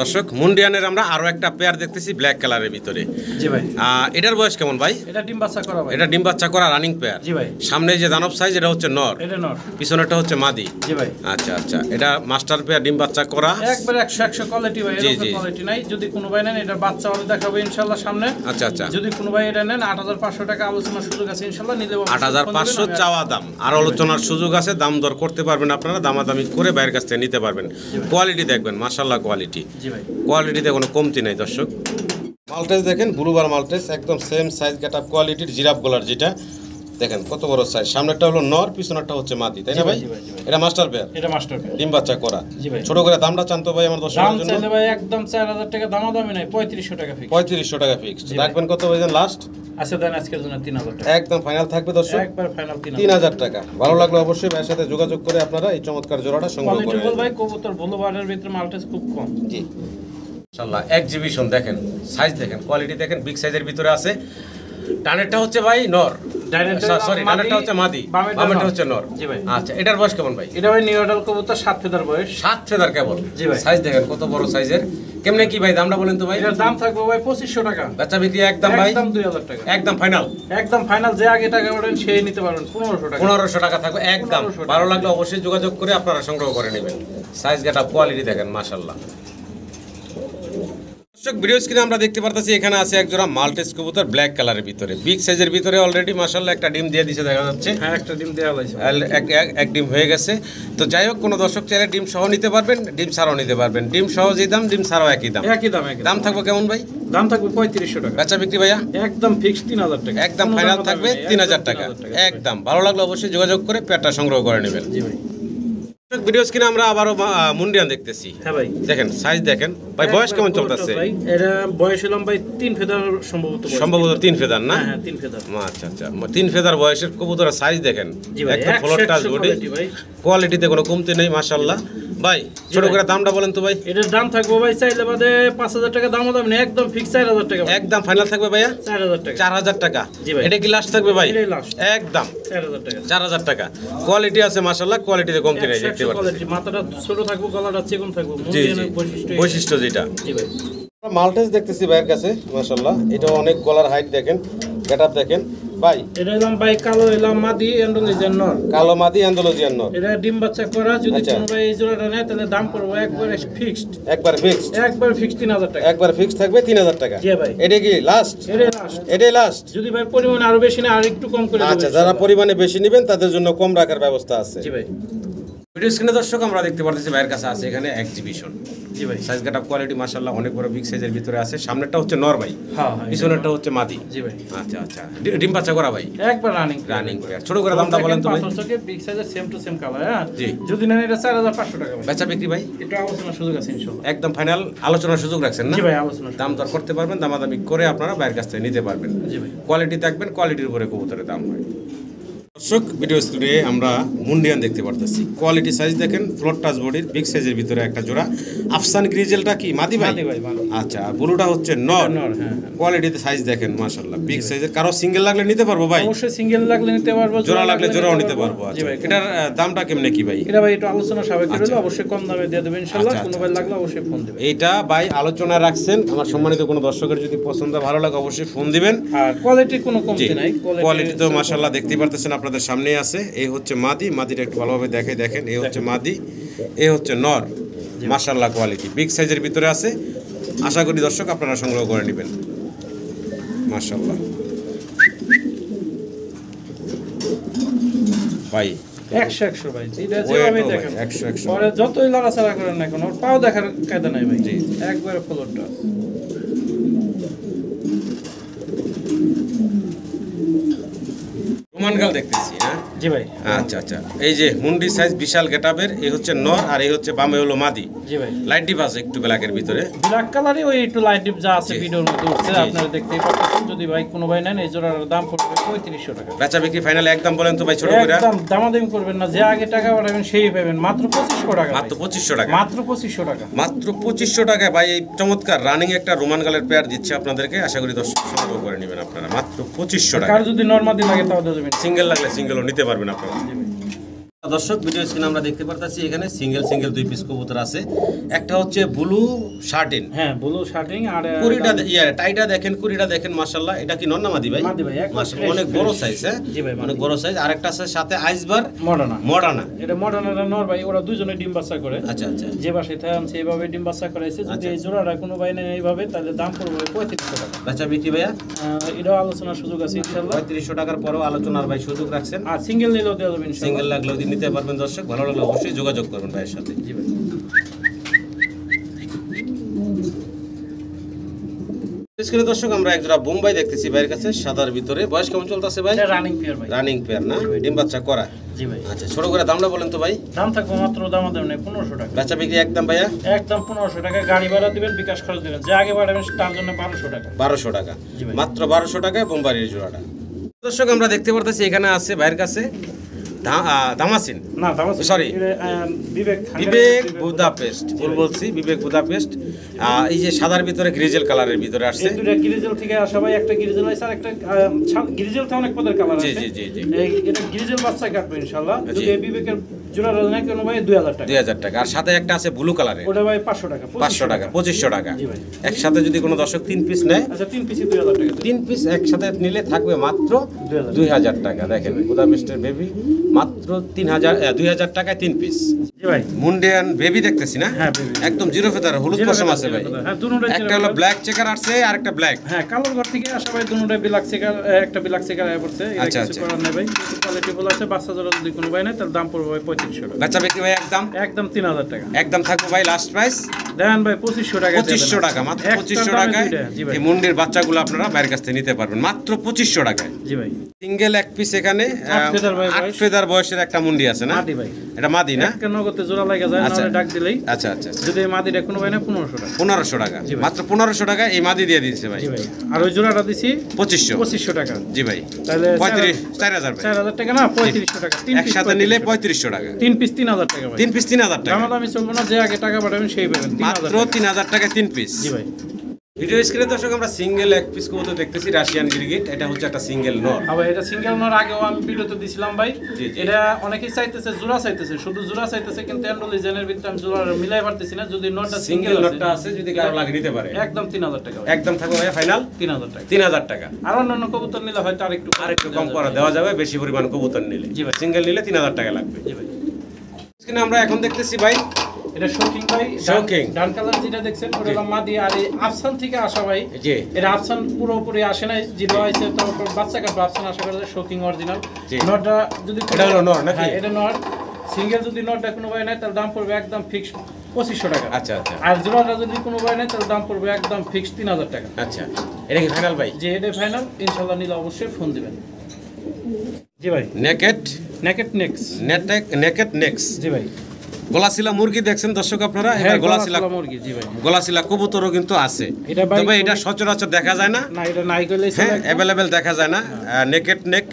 দর্শক মুন্ডিয়ানের আমরা আরো একটা পেয়ার দেখতেছি ব্ল্যাক কালারের ভিতরে। জি ভাই। এটার বয়স কেমন ভাই? এটা ডিম বাচ্চা করা ভাই। এটা ডিম বাচ্চা করা রানিং পেয়ার। জি ভাই। সামনে যে দানব সাইজ এটা হচ্ছে নর, এটা নর, পিছনেরটা হচ্ছে মাদি। জি ভাই। আচ্ছা আচ্ছা, এটা মাস্টার পেয়ার, ডিম বাচ্চা করা, একবারে 100 কোয়ালিটি ভাই, জি, এরকম জি। কোয়ালিটি নাই। যদি কোনো ভাই নেন, এটা বাচ্চা হবে, দেখাবো ইনশাআল্লাহ সামনে। আচ্ছা আচ্ছা, যদি কোনো ভাই এটা নেন 8500 টাকা, আলোচনার সুযোগ আছে ইনশাআল্লাহ, নিলে 8500 চাওয়া দাম, আর আলোচনার সুযোগ আছে, দাম দর করতে পারবেন আপনারা, দামাদামি করে বাইরের কাছ থেকে নিতে পারবেন। কোয়ালিটি দেখবেন মাশাআল্লাহ কোয়ালিটি, জি ভাই। কোয়ালিটিতে কোনো কমতি নাই দর্শক। মাল্টেস দেখেন, ব্লুবার মাল্টেস, একদম সেম সাইজ গেট আপ কোয়ালিটির, জিরাফ গলার, যেটা দেখেন কত বড় সাইজ, সামনেরটা হলো নর, পিছনেরটা হচ্ছে মাদি, তাই না ভাই? এটা মাস্টার পেয়ার, এটা মাস্টার পেয়ার, ডিম বাচ্চা করা। জি ভাই। ছোট করে দামটা চান তো ভাই আমার দাম দর্শকের জন্য? চাইলে ভাই একদম 4000 টাকা, দামাদামি নাই, 3500 টাকা ফিক্স। 3500 টাকা ফিক্সড, রাখবেন কত ভাই লাস্ট? আচ্ছা দেন আজকের জন্য 3000 টাকা, একদম ফাইনাল থাকবে দর্শক, একবার ফাইনাল 3000 টাকা। ভালো লাগলো অবশ্যই ভাইয়ের সাথে যোগাযোগ করে আপনারা এই চমৎকার জোড়াটা সংগ্রহ কোয়ালিটি করে বল ভাই, কবুতর ভুলো বারের ভিতরে মাল্টেস খুব কম। জি ইনশাআল্লাহ। এক্সিবিশন দেখেন, সাইজ দেখেন, কোয়ালিটি দেখেন, বিগ সাইজের ভিতরে আছে। ডানেরটা হচ্ছে ভাই নর, সরি ডানেরটা হচ্ছে মাদি, বামেরটা হচ্ছে নর। জি ভাই। আচ্ছা, এটার বয়স কেমন ভাই? এটা ভাই নিউ অ্যাডাল্ট কবুতর, 7 ফেদার বয়স, 7 ফেদার কেবল। জি ভাই। সাইজ দেখেন কত বড় সাইজের। কেমনে কি ভাই দামটা বলেন তো ভাই? এটার দাম থাকবে ভাই 2500 টাকা, বাচ্চা বিক্রি একদম ভাই, একদম 2000 টাকা, একদম ফাইনাল, একদম ফাইনাল। যে আগে টাকা পাঠান সেই নিতে পারবেন 1500 টাকা, 1500 টাকা থাকবে একদম। 1500 টাকা। ভালো লাগলে অবশ্যই যোগাযোগ করে আপনারা সংগ্রহ করে নেবেন। সাইজ গেট আপ কোয়ালিটি দেখেন মাশাআল্লাহ। দর্শক ভিডিও স্ক্রিনে আমরা দেখতে পারতেছি এখানে আছে এক জোড়া মাল্টেস কবুতর ব্ল্যাক কালারের ভিতরে, বিগ সাইজের ভিতরে, অলরেডি মাশাআল্লাহ একটা ডিম দিয়ে দিছে দেখা যাচ্ছে। হ্যাঁ একটা ডিম দেওয়া হয়েছে, এক ডিম হয়ে গেছে। তো যাই হোক, কোনো দর্শক চাইলে ডিম সহ নিতে পারবেন, ডিম ছাড়াও নিতে পারবেন। ডিম সহ যে দাম, ডিম ছাড়াও একই দাম। একই দাম, একই দাম থাকবে কেমন ভাই? দাম থাকবে 3500 টাকা। বেচা বিক্রি ভাইয়া একদম ফিক্স 3000 টাকা। একদম ফাইনাল থাকবে 3000 টাকা। একদম ভালো লাগলে অবশ্যই যোগাযোগ করে পেয়ারটা সংগ্রহ করে নেবেন। জি ভাই। ভিডিও স্ক্রিনে আমরা আবারও মুন্ডিয়ান দেখতেছি। হ্যাঁ ভাই, দেখেন সাইজ দেখেন ভাই, বয়স কেমন চলতেছে? ভাই এটা বয়স হলাম ভাই 3 ফেদার সম্ভবত। সম্ভবত 3 ফেদার না? হ্যাঁ 3 ফেদার। আচ্ছা আচ্ছা, 3 ফেদার বয়সের কবুতরের সাইজ দেখেন, জি ভাই, একদম ফ্লোর টাচ বডি, কোয়ালিটিতে কোনো কমতি নেই মাশাআল্লাহ। ভাই ছোট করে দামটা বলেন তো ভাই। এটার দাম থাকবে ভাই চাইলে বাদে 5000 টাকা দাম হবে না, একদম ফিক্স 4000 টাকা। একদম ফাইনাল থাকবে ভাইয়া 4000 টাকা। 4000 টাকা। জি ভাই। এটা কি লাস্ট থাকবে ভাই? এটাই লাস্ট। একদম 4000 টাকা। 4000 টাকা। কোয়ালিটি আছে মাশাআল্লাহ, কোয়ালিটিতে কমতি নেই দেখতে পাচ্ছেন। কোয়ালিটি, মাথাটা ছোট থাকবে, গলাটা চিকন থাকবে, জি জি, মুন্ডিয়ানের বৈশিষ্ট্য যেটা। জি ভাই। মাল্টেজ দেখতেছি ভাইয়ের কাছে মাশাআল্লাহ, এটা অনেক গলার হাইট দেখেন, গেটআপ দেখেন ভাই। এটা এলাম ভাই কালো এলাম মাদি অ্যান্ডোলজিয়ান নর। কালো মাদি অ্যান্ডালুজিয়ান নর। এটা ডিম বাচ্চা করা, যদি আচ্ছা। কোনো ভাই এই জোড়াটা নেয় তাহলে দাম পড়বে একবারে ফিক্সড। একবার ফিক্সড? একবার ফিক্সড 3000 টাকা। একবার ফিক্সড থাকবে 3000 টাকা। জি ভাই। এটা কি লাস্ট? এটাই লাস্ট। এটাই লাস্ট। যদি ভাই পরিমাণ আরো বেশি না আর একটু কম করে আচ্ছা, দেবেন। যারা পরিমাণে বেশি নেবেন তাদের জন্য কম রাখার ব্যবস্থা আছে। জি ভাই। ভিডিও স্ক্রিনে দর্শক আমরা দেখতে পারতেছি ভাইয়ের কাছে আছে এখানে এক্সিবিশন। জি ভাই। সাইজ গেটআপ কোয়ালিটি মাশাআল্লাহ অনেক বড় বিগ সাইজের ভিতরে আছে। সামনেরটা হচ্ছে নর ভাই, হ্যাঁ হ্যাঁ। পিছনেরটা হচ্ছে মাদি। জি ভাই। আচ্ছা আচ্ছা, ডিম বাচ্চা করা ভাই, একবার রানিং রানিং করে। ছোট করে দামটা বলেন তো ভাই। বিগ সাইজের সেম টু সেম কালার। হ্যাঁ জি। যদি নেন এটা 4500 টাকা ভাই। বেচা বিক্রি ভাই এটা আলোচনার সুযোগ আছে ইনশাআল্লাহ। একদম ফাইনাল আলোচনার সুযোগ রাখছেন না? জি ভাই, আলোচনা। দাম দর করতে পারবেন, দামাদামি করে আপনারা বাইরের কাছ থেকে নিতে পারবেন। জি ভাই। কোয়ালিটি থাকবেন, কোয়ালিটির উপরে কবুতরের দাম হয়। দর্শক ভিডিও স্ক্রিনে আমরা মুন্ডিয়ান দেখতে পারতেছি। কোয়ালিটি সাইজ দেখেন, ফ্লোর টাচ বডির বিগ সাইজের ভিতরে একটা জোড়া। আফসান গ্রিজেলটা কি মাদি ভাই? মাদি ভাই, মাদি। আচ্ছা, আর ব্লুটা হচ্ছে নর। নর, হ্যাঁ। কোয়ালিটিতে সাইজ দেখেন মাশাআল্লাহ, বিগ সাইজের। কারো সিঙ্গেল লাগলে নিতে পারবো ভাই? অবশ্যই সিঙ্গেল লাগলে নিতে পারবো, জোড়া লাগলে জোড়াও নিতে পারবো। জি আচ্ছা, ভাই। এটার দামটা কেমনে কি ভাই? এটা ভাই একটু আলোচনা সাপেক্ষে আচ্ছা। হলে অবশ্যই কম দামে দিয়ে দেবেন ইনশাআল্লাহ। আচ্ছা, কোনো আচ্ছা, ভাই লাগলে অবশ্যই ফোন দিবেন। এইটা ভাই আলোচনা রাখছেন, আমার সম্মানিত কোনো দর্শকের যদি পছন্দ ভালো লাগে অবশ্যই ফোন দিবেন। আর কোয়ালিটির কোনো কমতি নাই। কোয়ালিটি তো মাশাআল্লাহ দেখতেই পারতেছেন, আপনাদের সামনেই আছে। এই হচ্ছে মাদি, মাদিটা একটু ভালোভাবে দেখেন। এই হচ্ছে মাদি, এই হচ্ছে নর। মাশাআল্লাহ কোয়ালিটি বিগ সাইজের ভিতরে আছে। আশা করি দর্শক আপনারা সংগ্রহ করে নেবেন মাশাআল্লাহ। ভাই 100 ভাই, এটা যে ওয়েট আমি ও ভাই, দেখেন 100 পরে যতই লড়াচড়া করেন না কেন ওর পাও দেখার কায়দা নাই ভাই। একবারে ফ্লোরটা। রোমান গাল দেখতেছি হ্যাঁ। জি ভাই। আচ্ছা আচ্ছা, এই যে মুন্ডি সাইজ বিশাল গেটাবের, এই হচ্ছে নর আর এই হচ্ছে বামে হলো মাদি। জি ভাই। লাইট ডিপ আছে একটু ব্ল্যাকের ভিতরে। ব্ল্যাক কালারে ওই একটু লাইট ডিপ যা আছে জি। ভিডিওর মধ্যে উঠছে, জি, আপনারা দেখতেই পাচ্ছেন। যদি ভাই কোনো ভাই নেন এই জোড়ার দাম পড়বে 3500 টাকা। বেচা বিক্রি ফাইনাল একদম বলেন তো ভাই ছোট করে। একদম দামাদামি করবেন না, যে আগে টাকা পাঠাবেন সেই পাবেন মাত্র 2500 টাকা। মাত্র 2500 টাকা। মাত্র 2500 টাকা। মাত্র 2500 টাকায় ভাই এই চমৎকার রানিং একটা রোমান গালের পেয়ার দিচ্ছে আপনাদেরকে। আশা করি দর্শক সংগ্রহ করে নেবেন আপনারা মাত্র 2500 টাকা। কার যদি নরমাদি লাগে তাও দিয়ে দেবেন। সিঙ্গেল লাগলে সিঙ্গেলও নিতে পারবেন আপনারা। দর্শক ভিডিও স্ক্রিনে আমরা দেখতে পারতেছি এখানে সিঙ্গেল দুই পিস কবুতর আছে। একটা হচ্ছে ব্লু শার্টিন, হ্যাঁ ব্লু শার্টিং। আর কুড়িটা টাইটা দেখেন, কুড়িটা দেখেন মাশাআল্লাহ। এটা কি নন্না মাদি ভাই? মাদি ভাই, একদম মাশাআল্লাহ, fresh, অনেক বড় fresh। সাইজ। হ্যাঁ জি ভাই, অনেক বড় সাইজ। আরেকটা আছে সাথে আইসবার মডার্না। মডার্না। এটা মডার্নাটা নর ভাই, ওরা দুজনে ডিম বাচ্চা করে। আচ্ছা আচ্ছা, যে বাসায় থাকছে এইভাবে ডিম বাচ্চা করাইছে। যদি এই জোড়াটা কোনো ভাই নেন এইভাবে তাহলে দাম পড়বে 3500 টাকা। বেচা বিক্রি ভাইয়া এটাও আলোচনার সুযোগ আছে ইনশাআল্লাহ। 3500 টাকার পরেও আলোচনার ভাই সুযোগ রাখছেন। আর সিঙ্গেল নিলেও দেওয়া যাবে ইনশাআল্লাহ। সিঙ্গেল লাগলেও নিতে পারবেন দর্শক। ভালো লাগলে অবশ্যই যোগাযোগ করবেন ভাইয়ের সাথে। জি ভাই। স্ক্রিনে দর্শক আমরা একজোড়া বোম্বাই দেখতেছি ভাইয়ের কাছে সাদার ভিতরে। বয়স কেমন চলতেছে ভাই? এটা রানিং পেয়ার ভাই। রানিং পেয়ার না, ডিম বাচ্চা করা। জি ভাই। আচ্ছা, ছোট করে দামটা বলেন তো ভাই। দাম থাকবে মাত্র দামাদাম নেই 1500 টাকা। বেচা বিক্রি একদম ভাইয়া একদম 1500 টাকা। গাড়ি ভাড়া দিবেন, বিকাশ খরচ দিবেন। যে আগে বাড়াবেন তার জন্য 1200 টাকা। 1200 টাকা। জি ভাই। মাত্র 1200 টাকায় বোম্বাইয়ের জোড়াটা। দর্শক আমরা দেখতে পারতেছি এখানে আছে ভাইয়ের কাছে দামাসিন, না দামাসিন সরি বিবেক বুদাপেস্ট, ভুল বলছি, বিবেক বুদাপেস্ট। এই যে সাদার ভিতরে গ্রিজেল কালারের ভিতরে আসছে। এই দুটো গ্রিজেল থেকে আসা ভাই, একটা গ্রিজেল আছে আর একটা গ্রিজেল থেকে অনেক পদের কালার আছে। জি জি জি। এটা গ্রিজেল বাচ্চা কাটবে ইনশাআল্লাহ। জি। যদি এই বিবেকের জোড়া রাজনা কেন ভাই 2000 টাকা। 2000 টাকা। আর সাথে একটা আছে ব্লু কালারের, ওটা ভাই 500 টাকা। 500 টাকা, 2500 টাকা। জি ভাই। একসাথে যদি কোনো দর্শক 3 পিস নেয়, আচ্ছা 3 পিসে 2000 টাকা। 3 পিস একসাথে নিলে থাকবে মাত্র 2000 টাকা। দেখেন বুদাপেস্টের বেবি মাত্র 2000 টাকায় 3 পিস। জি ভাই। মুন্ডিয়ান বেবি দেখতেছি না? হ্যাঁ বেবি। একদম জিরো ফেদার, হলুদ পশম আছে ভাই। হ্যাঁ দুটোটাই একটা হলো ব্ল্যাক চেকার আছে আর একটা ব্ল্যাক। হ্যাঁ কালোর ঘর থেকে আসা ভাই, দুটোটাই ব্ল্যাক চেকার, একটা ব্ল্যাক চেকার আয়া পড়ছে। এটা আচ্ছা, কিছু আচ্ছা। করার নাই ভাই। কোয়ালিটি ফুল আছে। বাচ্চা জোড়া যদি কোনো ভাই নেয় তার দাম পড়বে ভাই 3500 টাকা। বাচ্চা বিক্রি ভাই একদম একদম 3000 টাকা। একদম থাকবে ভাই লাস্ট প্রাইস দেন ভাই 2500 টাকা। 2500 টাকা, মাত্র 2500 টাকায় এই মুন্ডির বাচ্চাগুলো আপনারা বাইরের কাছ থেকে নিতে পারবেন মাত্র 2500 টাকায়। জি ভাই। সিঙ্গেল এক পিস এখানে আট 8 ফেদার বয়সের একটা মুন্ডি আছে না? মাদি ভাই। এটা মাদি না? একটা নগদে জোড়া লাগা যায়, আচ্ছা। নাহলে ডাক দিলেই। আচ্ছা আচ্ছা আচ্ছা। যদি মাদিটা কোনো ভাই না 1500 টাকা। 1500 টাকা, মাত্র 1500 টাকা এই মাদি দিয়ে দিয়েছে ভাই। জি ভাই। আর ওই জোড়াটা দিছি 2500 টাকা। জি ভাই। তাহলে 4000 ভাই। 4000 টাকা না 3500 টাকা। একসাথে নিলে 3500 টাকা। 3 পিস 3000 টাকা ভাই। 3 পিস 3000 টাকা। দামাদামি চলবে না, যে আগে টাকা পাঠাবেন সেই পাবেন। মাত্র 3000 টাকায় 3 পিস। জি ভাই। ভিডিও স্ক্রিনে দর্শক আমরা সিঙ্গেল এক পিস কবুতর দেখতেছি, রাশিয়ান গিরগিট। এটা হচ্ছে একটা সিঙ্গেল নর। আবার এটা সিঙ্গেল নর আগেও আমি ভিডিওতে দিছিলাম ভাই। জি, জি। এটা অনেকেই চাইতেছে জোড়া চাইতেছে, শুধু জোড়া চাইতেছে, কিন্তু অ্যান্ডোলিজেনের ভিতরে আমি জোড়া মিলাই পারতেছি না। যদি নরটা সিঙ্গেল নরটা আছে, যদি কারো লাগে নিতে পারে। একদম 3000 টাকা ভাই। একদম থাকবে ভাই ফাইনাল 3000 টাকা। 3000 টাকা। আর অন্যান্য কবুতর নিলে হয়তো আরেকটু কম করা দেওয়া যাবে, বেশি পরিমাণ কবুতর নিলে। জি ভাই। সিঙ্গেল নিলে 3000 টাকা লাগবে। জি ভাই। স্ক্রিনে আমরা এখন দেখতেছি ভাই এটা শৌকিং ভাই। শৌকিং। ডান কালার যেটা দেখছেন ওটা হলো মাদি। আর এই আফসান থেকে আসা ভাই। জি। এটা আফসান পুরোপুরি আসে নাই, জিরো আইছে, তারপর বাচ্চা কাটবে। আফসান আশা করা যায় শৌকিং অরিজিনাল। জি। নটটা যদি এটা হলো নর নাকি? হ্যাঁ, এটা নর। সিঙ্গেল যদি নটটা কোনো ভাই নাই তাহলে দাম পড়বে একদম ফিক্স 2500 টাকা। আচ্ছা আচ্ছা আর জোড়াটা যদি কোনো ভাই নাই তাহলে দাম পড়বে একদম ফিক্স 3000 টাকা। আচ্ছা। এটা কি ফাইনাল ভাই? যে এটা ফাইনাল, ইনশাআল্লাহ নিলে অবশ্যই ফোন দিবেন। জি ভাই। Naked naked next. জি ভাই। গলাশিলা মুরগি দেখছেন দর্শক আপনারা? হ্যাঁ, এটা গলাশিলা মুরগি। জি ভাই। গলাশিলা কবুতরও কিন্তু আছে, এটা ভাই তবে এটা সচরাচর দেখা যায় না। না, এটা নাই কইলে হ্যাঁ, অ্যাভেলেবেল দেখা যায় না। নেকেট নেক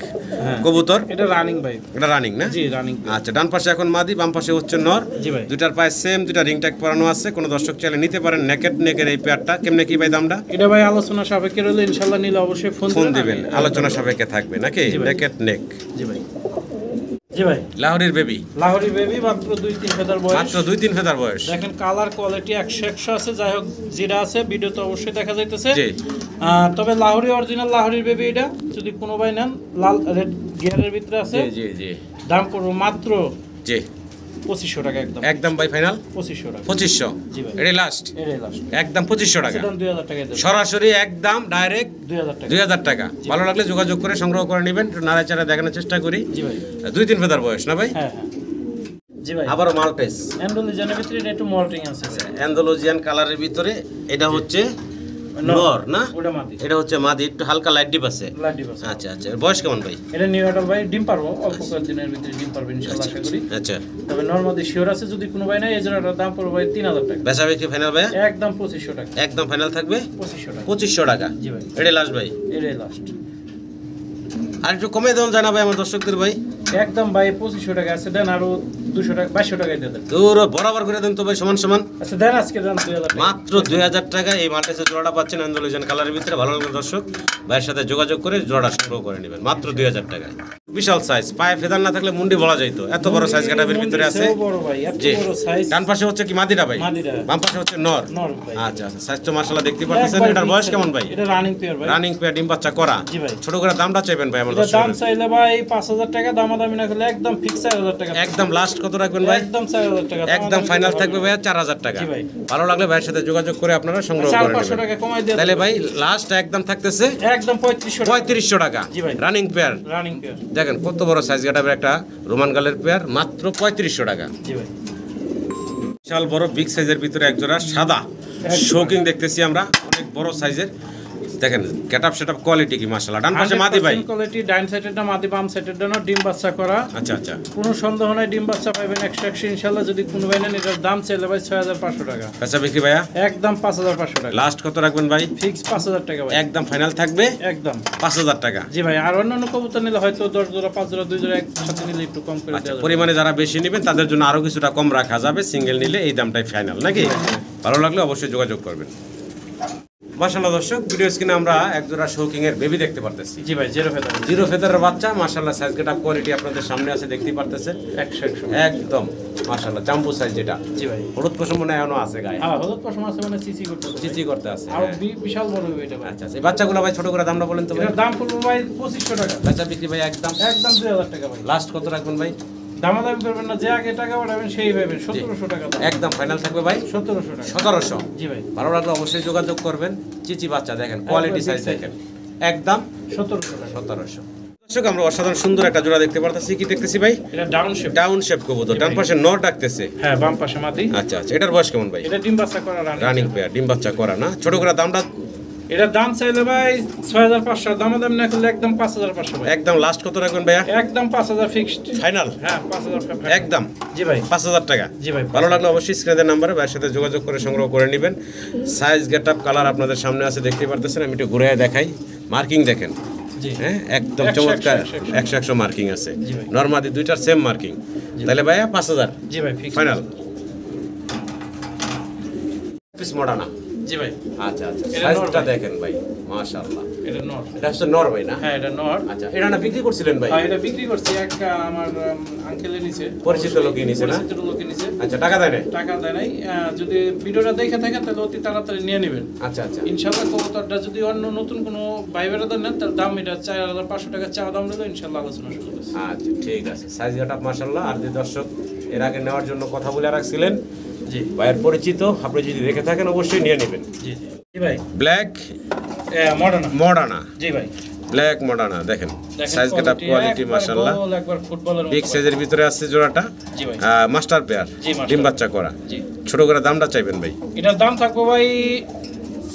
কবুতর। এটা রানিং ভাই। এটা রানিং না? জি, রানিং। আচ্ছা, ডান পাশে এখন মাদি, বাম পাশে হচ্ছে নর। জি ভাই। দুটার পায়ে সেম, দুটা রিং ট্যাগ পরানো আছে। কোন দর্শক চাইলে নিতে পারেন নেকেট নেকের এই পেয়ারটা। কেমনে কি ভাই দামটা? এটা ভাই আলোচনা সাপেক্ষে রইলে ইনশাআল্লাহ নিলে অবশ্যই ফোন দিবেন। আলোচনা সাপেক্ষে থাকবে নাকি? নেকেট নেক। জি ভাই। জি ভাই। লাহোরের বেবি। লাহোরি বেবি, মাত্র 2-3 ফেদার বয়স। মাত্র 2-3 ফেদার বয়স। দেখেন কালার কোয়ালিটি 100 আছে। যাই হোক, যেটা আছে ভিডিওতে অবশ্যই দেখা যাইতেছে। জি। তবে লাহোরি অরিজিনাল লাহোরির বেবি এটা। যদি কোনো ভাই নেন, লাল রেড গিয়ারের ভিতরে আছে। জি জি জি। দাম পড়বে মাত্র জি 2500 টাকা। একদম ভাই ফাইনাল 2500 টাকা। 2500। জি ভাই। এটাই লাস্ট। এটাই লাস্ট। একদম 2500 টাকা। সেটা 2000 টাকা দেব। সরাসরি একদম ডাইরেক্ট 2000 টাকা। 2000 টাকা। ভালো লাগলে যোগাযোগ করে সংগ্রহ করে নেবেন। একটু নাড়াচাড়া দেখানোর চেষ্টা করি। জি ভাই। 2-3 ফেদার বয়স না ভাই? হ্যাঁ হ্যাঁ। জি ভাই। আবারও মাল্টেস। অ্যান্ডোলিজেনের ভিতরে এটা একটু মল্টিং আছে। অ্যান্ডালুজিয়ান কালারের ভিতরে এটা হচ্ছে নর না? ওটা মাদি। এটা হচ্ছে মাদি, একটু হালকা লাইট ডিপ আছে। লাইট ডিপ আছে। আচ্ছা আচ্ছা। বয়স কেমন ভাই? এটা নিউ অ্যাডাল্ট ভাই। ডিম পারবো অল্প কয়েকদিনের ভিতরে, ডিম পারবে ইনশাআল্লাহ আশা করি। আচ্ছা। তবে নরমাদি শিওর আছে। যদি কোনো ভাই নাই, এই জোড়াটার দাম পড়বে ভাই 3000 টাকা। বেচা বিক্রি ফাইনাল ভাই? একদম 2500 টাকা। একদম ফাইনাল থাকবে 2500 টাকা। 2500 টাকা। জি ভাই। এটাই লাস্ট ভাই? এটাই লাস্ট। আর একটু কমে দেওয়া যায় না ভাই আমার দর্শকদের ভাই? একদম ভাই 2500 টাকা আছে। দেন আরো 200 টাকা, 2200 টাকায় দিয়ে দেন। তোর বরাবর করে দেন তো ভাই, সমান সমান। আচ্ছা দেন, আজকে দেন 2000 টাকা। মাত্র 2000 টাকা এই মাল্টেসের জোড়াটা পাচ্ছেন অ্যান্ডালুজিয়ান কালারের ভিতরে। ভালো লাগবে দর্শক, ভাইয়ের সাথে যোগাযোগ করে জোড়াটা সংগ্রহ করে নেবেন মাত্র 2000 টাকায়। বিশাল সাইজ, পায়ে ফেদার না থাকলে মুন্ডি বলা যাইতো, এত বড় সাইজ কাটাবের ভিতরে আছে। মুন্ডি বড় ভাই, এত জি। বড় সাইজ। ডান পাশে হচ্ছে কি মাদিটা ভাই? মাদিটা। বাম পাশে হচ্ছে নর। নর ভাই। আচ্ছা আচ্ছা। সাইজ তো মাশাআল্লাহ দেখতে পাচ্ছেন। এটার বয়স কেমন ভাই? এটা রানিং পেয়ার ভাই। রানিং পেয়ার, ডিম বাচ্চা করা। জি ভাই। ছোট করে দামটা চাইবেন ভাই আমার এটা দাম দর্শক? চাইলে ভাই 5000 টাকা। দামাদামি না করলে একদম ফিক্স 4000 টাকা। একদম লাস্ট কত রাখবেন ভাই? একদম 4000 টাকা। একদম ফাইনাল থাকবে ভাই 4000 টাকা। জি ভাই। ভালো লাগলে ভাইয়ের সাথে যোগাযোগ করে আপনারা সংগ্রহ করে 400-500 নেবেন। টাকা কমাই দিয়ে তাহলে ভাই লাস্ট একদম থাকতেছে একদম 3500 টাকা। জি ভাই। Running pair. Running pair. দেখেন কত বড় সাইজ কাটাবের একটা রোমান গালের পেয়ার, মাত্র 3500 টাকা। জি ভাই। বিশাল বড় বিগ সাইজের ভিতরে এক জোড়া সাদা শৌকিং দেখতেছি আমরা, অনেক বড় সাইজের। দেখেন গেটআপ সেটআপ কোয়ালিটি কি মাশাআল্লাহ। ডান পাশে মাদি ভাই। কোয়ালিটি। ডান সাইডেরটা মাদি, বাম সাইডেরটা না ডিম বাচ্চা করা। আচ্ছা আচ্ছা। কোনো সন্দেহ নাই, ডিম বাচ্চা পাবেন 100 ইনশাআল্লাহ। যদি কোনো ভাই নেন, এটার দাম চাইলে ভাই 6500 টাকা। বেচা বিক্রি ভাইয়া? একদম 5500 টাকা। লাস্ট কত রাখবেন ভাই? ফিক্স 5000 টাকা ভাই। একদম ফাইনাল থাকবে একদম 5000 টাকা। জি ভাই। আর অন্যান্য কবুতর নিলে হয়তো 10 জোড়া, 5 জোড়া, 2 জোড়া একসাথে নিলে একটু কম করে আচ্ছা, দেওয়া যাবে। পরিমাণে যারা বেশি নেবেন তাদের জন্য আরো কিছুটা কম রাখা যাবে। সিঙ্গেল নিলে এই দামটাই ফাইনাল নাকি? ভালো লাগলে অবশ্যই যোগাযোগ করবেন। মাশাআল্লাহ দর্শক, ভিডিও স্ক্রিনে আমরা এক জোড়া শৌকিং এর বেবি দেখতে পারতেছি। জি ভাই। Zero feather. জিরো ফেদারের বাচ্চা, মাশাআল্লাহ সাইজ গেটআপ কোয়ালিটি আপনাদের সামনে আছে, দেখতেই পারতেছেন। 100 একদম মাশাআল্লাহ জাম্বু সাইজ যেটা। জি ভাই। হলুদ পশম মনে হয় এখনো আছে গায়ে। হ্যাঁ, হলুদ পশম আছে মানে চিচি করতে হবে। চিচি করতে আছে। আর বিশাল বড় হবে এটা ভাই। আচ্ছা আচ্ছা। এই বাচ্চাগুলো ভাই ছোট করে দামটা বলেন তো ভাই? এটার দাম পড়বে ভাই 2500 টাকা। বাচ্চা বিক্রি ভাই একদম 2000 টাকা ভাই। লাস্ট কত রাখবেন ভাই? দামাদামি করবেন না, যে আগে টাকা পাঠাবেন সেই পাবেন। 1700 টাকা দাম। একদম ফাইনাল থাকবে ভাই 1700 টাকা। 1700। জি ভাই। ভালো লাগলে অবশ্যই যোগাযোগ করবেন। চিচি বাচ্চা দেখেন, কোয়ালিটি সাইজ দেখেন, একদম 1700 টাকা। 1700। দর্শক আমরা অসাধারণ সুন্দর একটা জোড়া দেখতে পারতেছি। কি দেখতেছি ভাই? এটা ডাউন শেপ। ডাউন শেপ কবুতর, ডান পাশে নর ডাকতেছে। হ্যাঁ, বাম পাশে মাদি। আচ্ছা আচ্ছা, এটার বয়স কেমন ভাই? এটা ডিম বাচ্চা করা রানিং পেয়ার, ডিম বাচ্চা করা না? ছোট করে দামটা? এটার দাম চাইলে ভাই 6500, দাম না করলে একদম 5500 ভাই। একদম লাস্ট কত রাখবেন ভাইয়া? একদম 5000 ফিক্সড ফাইনাল? হ্যাঁ 5000 একদম। জি ভাই 5000 টাকা। জি ভাই। ভালো লাগলে অবশ্যই স্ক্রিনের নাম্বারে ভাইয়ের সাথে যোগাযোগ করে সংগ্রহ করে নেবেন। সাইজ, গেটআপ, কালার আপনাদের সামনে আছে, দেখতেই পারতেছেন। আমি একটু ঘুরে দেখাই। মার্কিং দেখেন, জি হ্যাঁ একদম চমৎকার। 100 মার্কিং আছে, নরমাদি দুইটার সেম মার্কিং। তাহলে ভাইয়া 5000? জি ভাই ফিক্স ফাইনাল। পিস মডানা? জি ভাই। আচ্ছা আচ্ছা, সাইজটা দেখেন ভাই, মাশাআল্লাহ। এটা নর। এটা হচ্ছে নর ভাই না? হ্যাঁ এটা নর। আচ্ছা, এটা না বিক্রি করছিলেন ভাই? হ্যাঁ এটা বিক্রি করছি, এক আমার আঙ্কেলে নিচে, পরিচিত লোকই নিচে না? পরিচিত লোকে নিচে। আচ্ছা, টাকা দেয় না? টাকা দেয় নাই। যদি ভিডিওটা দেখে থাকেন তাহলে অতি তাড়াতাড়ি নিয়ে নেবেন। আচ্ছা আচ্ছা, ইনশাআল্লাহ কবুতরটা যদি অন্য নতুন কোনো ভাই বেড়াদার নেন তার দাম এটা 4500 টাকা চাওয়া দাম রইল, ইনশাআল্লাহ আলোচনা শুরু করছি। আচ্ছা ঠিক আছে। সাইজ গেটআপ মাশাআল্লাহ। আর যে দর্শক এর আগে নেওয়ার জন্য কথা বলে রাখছিলেন, জি ভাইয়ের পরিচিত, আপনি যদি দেখে থাকেন অবশ্যই নিয়ে নেবেন। জি জি জি ভাই। Black modern. মডানা? জি ভাই। ব্ল্যাক মডানা দেখেন, সাইজ গেটআপ কোয়ালিটি মাশাআল্লাহ। একবার ফুটবলের বিগ সাইজের ভিতরে আছে জোড়াটা। জি ভাই। মাস্টার পেয়ার, জি, মাস্টার। ডিম বাচ্চা করা। জি। ছোট করে দামটা চাইবেন ভাই? এটার দাম থাকবে ভাই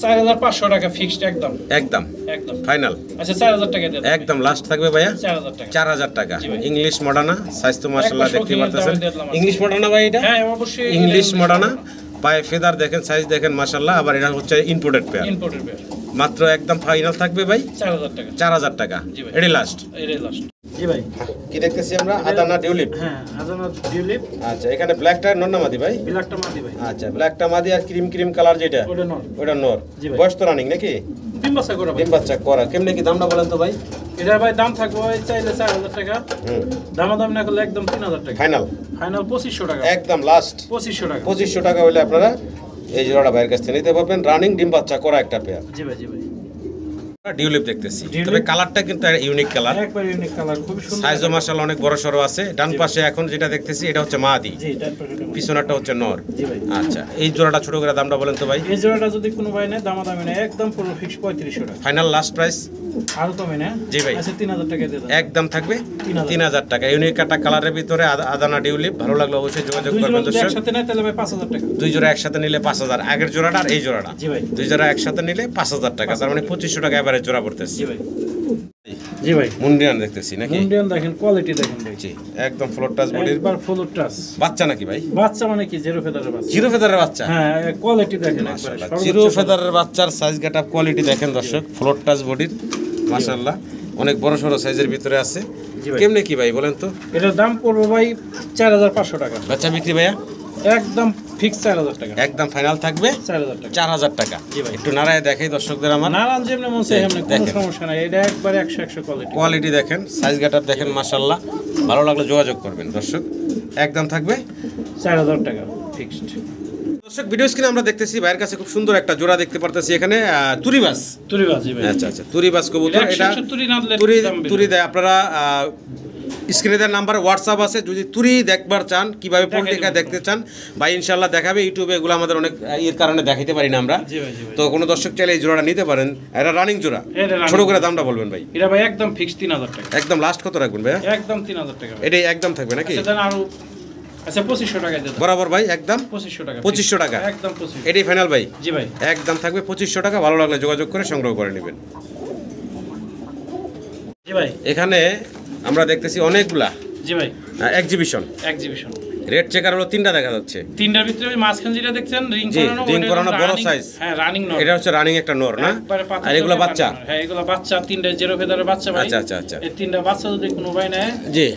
4500 টাকা ফিক্সড একদম। একদম একদম ফাইনাল? আচ্ছা 4000 টাকা দিয়ে দেন। একদম লাস্ট থাকবে ভাইয়া 4000 টাকা। 4000 টাকা। জি ভাই। ইংলিশ মডানা, সাইজ তো মাশাআল্লাহ একবার দেখতে শৌখিনের পারতেছেন। দামে দিলাম। ইংলিশ মডানা ভাই এটা? হ্যাঁ অবশ্যই ইংলিশ মডানা, পায়ে ফেদার দেখেন, সাইজ দেখেন মাশাআল্লাহ। আবার এটা হচ্ছে ইম্পোর্টেড পেয়ার। Imported pair. মাত্র একদম ফাইনাল থাকবে ভাই 4000 টাকা। 4000 টাকা। জি ভাই। এটাই লাস্ট? এটাই লাস্ট। জি ভাই। কি দেখতেছি আমরা? আদানা টিউলিপ। হ্যাঁ আজানা টিউলিপ। আচ্ছা, এখানে ব্ল্যাকটা নর মাদি ভাই? ব্ল্যাকটা মাদি ভাই। আচ্ছা, ব্ল্যাকটা মাদি। আর ক্রিম ক্রিম কালার যেটা, ওটা নর। ওটা নর। জি ভাই। বয়স তো রানিং নাকি? ডিম বাচ্চা করা ভাই। ডিম বাচ্চা করা। কেমনে কি দামটা বলেন তো ভাই? এটা ভাই দাম থাকবে ভাই চাইলে 4000 টাকা, দামাদাম না করলে একদম 3000 টাকা। ফাইনাল? ফাইনাল 2500 টাকা। একদম লাস্ট 2500 টাকা। 2500 টাকা হলে আপনারা এই জোড়াটা ভাইয়ের কাছ থেকে নিতে পারবেন। রানিং ডিম বাচ্চা করা একটা পেয়ার। জি ভাই জি ভাই। ডিউলিপ দেখতেছি, টিউলিপ। তবে কালারটা কিন্তু ইউনিক কালার। একবার ইউনিক কালার, খুব সুন্দর। সাইজও মাশাআল্লাহ অনেক বড় সরো আছে। ডান পাশে এখন যেটা দেখতেছি এটা হচ্ছে মাদি, জি তারপরে এটা। পিছনেরটা হচ্ছে নর। জি ভাই। আচ্ছা, এই জোড়াটা ছোট করে দামটা বলেন তো ভাই? এই জোড়াটা যদি কোনো ভাই নেয় দামাদামি নেয় একদম পুরো ফিক্স 3500 টাকা। Final last price? আরো কমে না? জি ভাই। আচ্ছা 3000 টাকা দিয়ে দেন। একদম থাকবে 3000 3000 টাকা। ইউনিক একটা কালারের ভিতরে আদানা ডিউলিপ। ভালো লাগলো অবশ্যই যোগাযোগ দুই জোড়া করবেন যদি দর্শক। একসাথে নেয় তাহলে ভাই 5000 টাকা। দুই জোড়া একসাথে নিলে 5000। আগের জোড়াটা আর এই জোড়াটা? জি ভাই। দুই জোড়া একসাথে নিলে 5000 টাকা, তার মানে 2500 টাকা এবারে জোড়া পড়তেছে। জি ভাই। জি ভাই। মুন্ডিয়ান দেখতেছি নাকি? মুন্ডিয়ান দেখেন, কোয়ালিটি দেখেন ভাই। জি, একদম ফ্লোর টাচ বডির। একবার ফুল টাচ। বাচ্চা নাকি ভাই? বাচ্চা মানে কি জিরো ফেদারের বাচ্চা? জিরো ফেদারের বাচ্চা? হ্যাঁ কোয়ালিটি দেখেন একবার। মাশাআল্লাহ, জিরো ফেদারের বাচ্চার সাইজ গেটআপ কোয়ালিটি দেখেন দর্শক। ফ্লোর টাচ বডির মাশাআল্লাহ, অনেক বড় সড়ো সাইজের ভিতরে আছে। জি ভাই। কেমনে কি ভাই বলেন তো? এটার দাম পড়বে ভাই 4500 টাকা। বাচ্চা বিক্রি ভাইয়া? একদম ফিক্স 4000 টাকা। একদম ফাইনাল থাকবে 4000 টাকা। 4000 টাকা। জি ভাই। একটু নাড়ায় দেখাই দর্শকদের আমার। নারায়ণ যেমন মন চাই এমনি, কোনো দেখেন। সমস্যা নাই। এটা একবারে 100 কোয়ালিটি। কোয়ালিটি দেখেন, সাইজ গেটআপ দেখেন মাশাআল্লাহ। ভালো লাগলে যোগাযোগ করবেন দর্শক। একদম থাকবে 4000 টাকা ফিক্সড। দর্শক, ভিডিও স্ক্রিনে আমরা দেখতেছি ভাইয়ের কাছে খুব সুন্দর একটা জোড়া দেখতে পারতেছি এখানে। তুরিবাস? তুরিবাজি ভাই। আচ্ছা আচ্ছা, তুরিবাস কবুতর। এটা 170 না দিলে তুরি দাম বেশি। তুরি দেয় আপনারা। স্ক্রিনে দেওয়ার নাম্বারে হোয়াটসঅ্যাপ আছে, যদি তুরি দেখবার চান, কিভাবে পল্টিকা দেখতে চান ভাই ইনশাল্লাহ দেখাবে। ইউটিউবে এগুলো আমাদের অনেক এর কারণে দেখাইতে পারি না আমরা। জি ভাই জি ভাই। তো কোনো দর্শক চাইলে এই জোড়াটা নিতে পারেন। এটা রানিং জোড়া। এটা running ছোট করে দামটা বলবেন ভাই? এটা ভাই একদম ফিক্স 3000 টাকা। একদম লাস্ট কত রাখবেন ভাইয়া? একদম 3000 টাকা ভাই। এটাই একদম থাকবে নাকি? আচ্ছা দেন আরো। আচ্ছা 2500 টাকা দিয়ে দেন। বরাবর ভাই একদম 2500 টাকা। 2500 টাকা। একদম 2500। এটাই ফাইনাল ভাই? জি ভাই। একদম থাকবে 2500 টাকা। ভালো লাগলে যোগাযোগ করে সংগ্রহ করে নেবেন। জি ভাই। এখানে আমরা দেখতেছি অনেকগুলা জি ভাই। এক্সিবিশন। এক্সিবিশন। রেড চেকার হলো 3টা দেখা যাচ্ছে। তিনটার ভিতরে ওই মাঝখান যেটা দেখছেন রিং জি, করানো, ring ওটা করানো বড় running- size। হ্যাঁ রানিং নর। এটা হচ্ছে রানিং একটা নর না? একবারে পাথর আর এগুলো চোখে বাচ্চা? বানানো। হ্যাঁ এগুলো বাচ্চা, তিনটা জিরো ফেদারের বাচ্চা ভাই। আচ্ছা আচ্ছা আচ্ছা। এই তিনটা বাচ্চা যদি কোনো ভাই নেয় জি,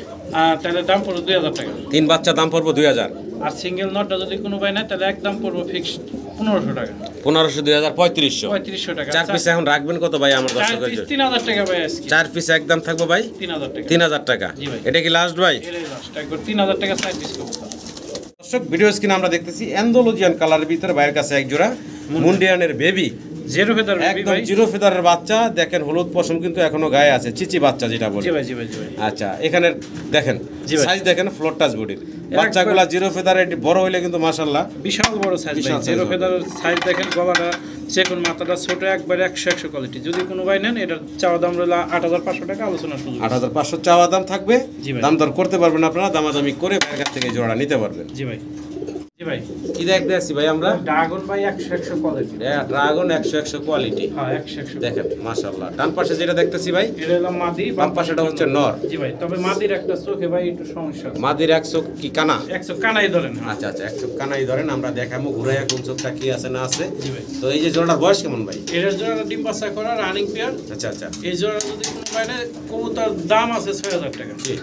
তাহলে দাম পড়বে 2000 টাকা। 3 বাচ্চা দাম পড়বে 2000। আর সিঙ্গেল নটটা যদি কোনো ভাই নেয় তাহলে একদম পড়বে ফিক্সড 1500 টাকা। 1500, 2000, 3500। 3500 টাকা। 4 পিস এখন রাখবেন কত ভাই আমার দর্শকের জন্য? 3000 টাকা ভাই আজকে। 4 পিস একদম থাকবে ভাই 3000 টাকা। 3000 টাকা। জি ভাই। এটা কি লাস্ট ভাই? এটাই লাস্ট একবার 3000 টাকা সাইড ডিসকাউন্ট। দর্শক, ভিডিও স্ক্রিনে আমরা দেখতেছি অ্যান্ডোলজিয়ান কালারের ভিতরে ভাইয়ের কাছে এক জোড়া মুন্ডিয়ানের বেবি। জিরো ফেদার বেবি একদম ভাই। জিরো ফেদারের বাচ্চা দেখেন, হলুদ পশম কিন্তু এখনো গায়ে আছে, চিচি বাচ্চা যেটা বলে। জি ভাই, জি ভাই, জি ভাই। আচ্ছা, এখানে দেখেন জি ভাই। সাইজ দেখেন, ফ্লোর টাচ বডির বাচ্চাগুলা জিরো ফেদারে বড় হইলে কিন্তু মাশাআল্লাহ বিশাল বড় সাইজ ভাই। বিশাল size জিরো হবে। ফেদারের সাইজ দেখেন, গলাটা চেকুন, মাথাটা ছোট, একবারে 100 কোয়ালিটি। যদি কোনো ভাই নেন, এটার চাওয়া দাম রইল ৮৫০০ টাকা, আলোচনা সুযোগ। ৮৫০০ চাওয়া দাম থাকবে, জি ভাই। দাম দর করতে পারবেন আপনারা, দামাদামি করে ভাইয়ের কাছ থেকে এই জোড়াটা নিতে পারবেন। জি ভাই, জি ভাই। কি দেখতে আসছি ভাই আমরা? ড্রাগন ভাই ১০০ কোয়ালিটি। ড্রাগন ১০০ কোয়ালিটি হ্যাঁ, ১০০ দেখেন মাশাআল্লাহ। ডান পাশে যেটা দেখতেছি ভাই, এটা হলো মাদি, বাম পাশেটা হচ্ছে নর। জি ভাই, তবে মাদির একটা চোখে ভাই একটু সমস্যা আছে। মাদির ১০০ কি কানা? ১০০ কানাই ধরেন। হ্যাঁ। আচ্ছা আচ্ছা, ১০০ কানাই ধরেন, আমরা দেখাবো ঘুরাইয়া কোন চোখটা কি আছে না আছে। জি ভাই। তো এই যে জোড়াটার বয়স কেমন ভাই? এটার জন্য ডিম বাচ্চা করা রানিং পেয়ার। আচ্ছা আচ্ছা, এই জোড়া যদি কোনো ভাই নেয়, কবুতর দাম আছে ৬০০০ টাকা। জি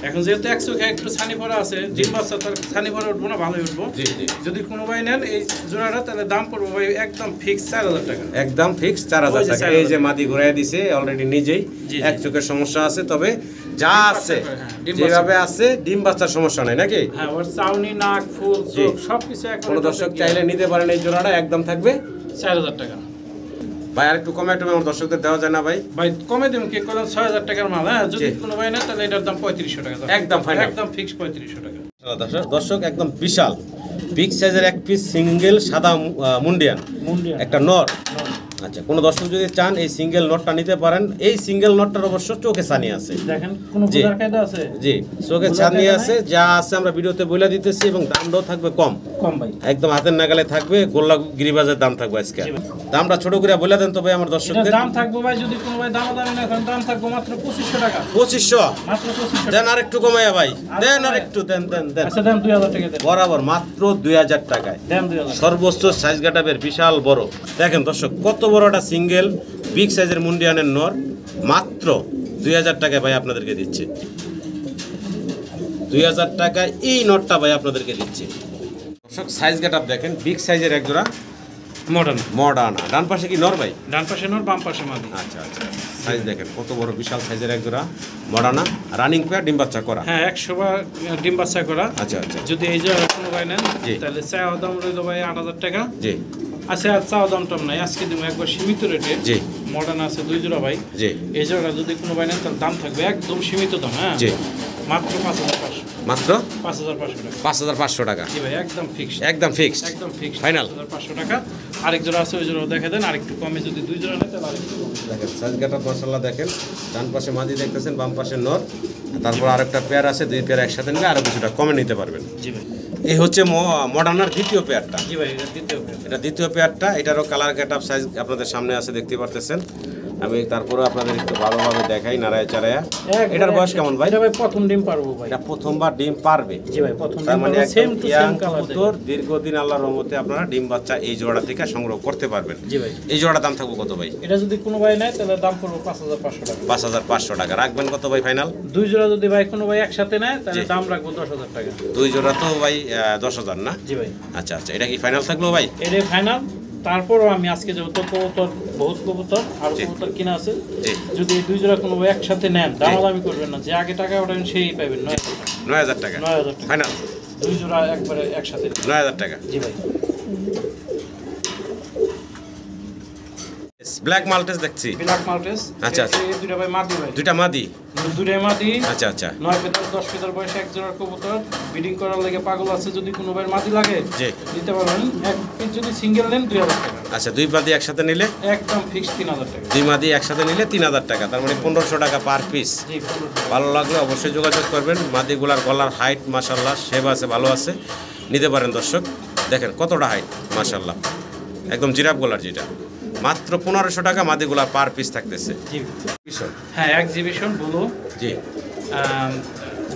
এখন যেহেতু ১০০ একটু ছানি পড়া আছে, ডিম বাচ্চা তার ছানি পড়া উঠবো না, ভালোই উঠবো। জি জি, যদি কোনো ভাই নেন এই জোড়াটা, তাহলে দাম পড়বো ভাই একদম ফিক্স ৪০০০ টাকা। একদম ফিক্স ৪০০০ ওই যে টাকা। ৪০০০ এই যে মাদি ঘুরাইয়া দিছে অলরেডি নিজেই, জি, এক চোখের সমস্যা আছে, তবে যা আছে হ্যাঁ, ডিম যেভাবে আছে ডিম বাচ্চার সমস্যা নাই নাকি? হ্যাঁ, ওর চাউনি, নাক, ফুল, জি। চোখ সবকিছু এখন কোনো দর্শক চাইলে নিতে পারেন, এই জোড়াটা একদম থাকবে ৪০০০ টাকা। ভাই। আর একটু কমে একটু আমার দর্শকদের দেওয়া যায় না ভাই? ভাই কমে দিন, কে করলাম ৬০০০ টাকার মাল। হ্যাঁ, যদি জি। কোনো ভাই নেয়, তাহলে এটার দাম ৩৫০০ টাকা। একদম final? একদম ফিক্স ৩৫০০ টাকা। দর্শক একদম বিশাল বিগ সাইজের এক পিস সিঙ্গেল সাদা মুন্ডিয়ান মুন্ডিয়ান। একটা নর। আচ্ছা, কোনো দর্শক যদি চান এই সিঙ্গেল নটটা নিতে পারেন। এই সিঙ্গেল নটটার অবশ্য চোখে ছানি আছে, দেখেন কোনো জি। বোঝার কায়দা আছে? জি, চোখে বোঝার ছানি কায়দা আছে, যা আছে আমরা ভিডিওতে বলে দিতেছি, এবং দামটাও থাকবে কম, কম ভাই। একদম হাতের নাগালে থাকবে। গোল্লা গিরিবাজের দাম থাকবে আজকে। জি ভাই। দামটা ছোট করে বলে দেন তো ভাই আমার এটার দর্শকদের। দাম থাকবো ভাই, যদি কোনো ভাই দামাদামি না করেন, দাম থাকবো মাত্র ২৫০০ টাকা। ২৫০০ মাত্র ২৫০০ দেন, টাকা। আর একটু কমাইয়া ভাই, দেন আর কমাইয়া। একটু দেন দেন দেন। আচ্ছা, দেন ২০০০ টাকা দেন। বরাবর মাত্র ২০০০ টাকায় দেন ২০০০। সর্বোচ্চ সাইজ গাটাবের বিশাল বড়। দেখেন দর্শক, কত বড় একটা সিঙ্গেল বিগ সাইজের মুন্ডিয়ানের নর, মাত্র ২০০০ টাকায় ভাই আপনাদেরকে দিচ্ছে। ২০০০ টাকায় এই নটটা ভাই আপনাদেরকে দিচ্ছে। দর্শক সাইজ গাটাপ দেখেন, বিগ সাইজের এক জোড়া মডার্ন। মডার্ন। ডান পাশে কি নর ভাই? ডান পাশে নর, বাম পাশে মাদি। আচ্ছা আচ্ছা, সাইজ দেখেন কত বড় বিশাল সাইজের এক জোড়া মডার্না, রানিং পেয়ার, ডিম বাচ্চা করা। হ্যাঁ, ১০০ বার ডিম বাচ্চা করা। আচ্ছা আচ্ছা, যদি এই যে কোনো ভাই নেন, জি। তাহলে চাওয়া দাম রইল ভাই ৮০০০ টাকা। জি আচ্ছা, আর চাওয়া দাম টাম নাই, আজকে দিব একবার সীমিত রেটে। জি মডার্ন আছে ২ জোড়া ভাই। জি এই জোড়া যদি কোনো ভাই নেন, তাহলে দাম থাকবে একদম সীমিত দাম। হ্যাঁ, জি, মাত্র ৫৫০০। মাত্র ৫৫০০ টাকা। ৫৫০০ টাকা, জি ভাই, একদম ফিক্সড। একদম ফিক্সড একদম ফিক্সড। Final? ৫৫০০ টাকা। আরেক জোড়া আছে, ওই জোড়া দেখে দেন, আরেকটু কমে। যদি ২ জোড়া নেন, তাহলে আরেকটু কমে। দেখেন সাইজ গাটা মাশাআল্লাহ দেখেন, ডান পাশে মাদি দেখতেছেন, বাম পাশে নর, তারপর আরেকটা পেয়ার আছে, দুই পেয়ার একসাথে নিলে আরো কিছুটা কমে নিতে পারবেন। জি ভাই, এই হচ্ছে মডার্নার দ্বিতীয় পেয়ারটা। জি ভাই, এটা দ্বিতীয় পেয়ার। এটা দ্বিতীয় পেয়ারটা, এটারও কালার গেটআপ সাইজ আপনাদের সামনে আছে, দেখতে পারতেছেন। আমি তারপরে আপনাদের একটু ভালোভাবে দেখাই নাড়ায় চাড়ায়া। এটার বয়স কেমন ভাই? এটা ভাই প্রথম ডিম পারবো ভাই। এটা প্রথমবার ডিম পারবে। জি ভাই, প্রথম তার ডিম মানে পারবো, সেম একদম টু ইয়াং সেম কালার। কবুতর, দীর্ঘদিন আল্লাহর রহমতে আপনারা ডিম বাচ্চা এই জোড়া থেকে সংগ্রহ করতে পারবেন। জি ভাই, এই জোড়ার দাম থাকবে কত ভাই? এটা যদি কোনো ভাই নেয়, তাহলে দাম পড়বো ৫৫০০ টাকা। ৫৫০০ টাকা। রাখবেন কত ভাই ফাইনাল? ২ জোড়া যদি ভাই কোনো ভাই একসাথে নেয়, তাহলে জি। দাম রাখবো ১০০০০ টাকা। দুই জোড়া তো ভাই ১০,০০০ না? জি ভাই, আচ্ছা আচ্ছা, এটা কি ফাইনাল থাকলো ভাই? এটাই ফাইনাল। তারপরও আমি আজকে যেহেতু কবুতর, বহুত কবুতর আর জি। কবুতর কিনা আছে, জি, যদি এই ২ জোড়া কোনো ভাই একসাথে নেন, দামাদামি করবেন না। যে আগে টাকা ওঠাবেন সেই পাবেন। ৯,০০০ টাকা ৯০০০ টাকা। ফাইনাল। ২ জোড়া একবারে একসাথে। ৯,০০০ টাকা। জি ভাই, ব্ল্যাক মাল্টেস দেখছি, ব্ল্যাক মাল্টেস। আচ্ছা, আচ্ছা। এই দুইটা ভাই মাদি ভাই। দুইটা মাদি। দুইটাই মাদি। আচ্ছা আচ্ছা, ৯ ফেদার ১০ ফেদার বয়সে এক জোড়ার কবুতর। ব্রিডিং করার লেগে পাগল আছে, যদি কোনো ভাই মাদি লাগে জি। দিতে পারবেন। এক পিস যদি সিঙ্গেল নেন ২০০০ টাকা। আচ্ছা, দুই মাদি একসাথে নিলে, একদম ফিক্স ৩০০০ টাকা। দুই মাদি একসাথে নিলে ৩,০০০ টাকা, তার মানে ১৫০০ টাকা পার পিস। জি, ১৫০০। ভালো লাগলে অবশ্যই যোগাযোগ করবেন। মাদিগুলার গলার হাইট মাশাল্লাহ শেপ আছে, ভালো আছে, নিতে পারেন দর্শক। দেখেন কতটা হাইট মাশাল্লাহ, একদম জিরাফ গলার, যেটা মাত্র ১৫০০ টাকা মাদিগুলার পার পিস থাকতেছে। জি, ভীষণ। হ্যাঁ, এক্সিবিশন ব্লু। জি,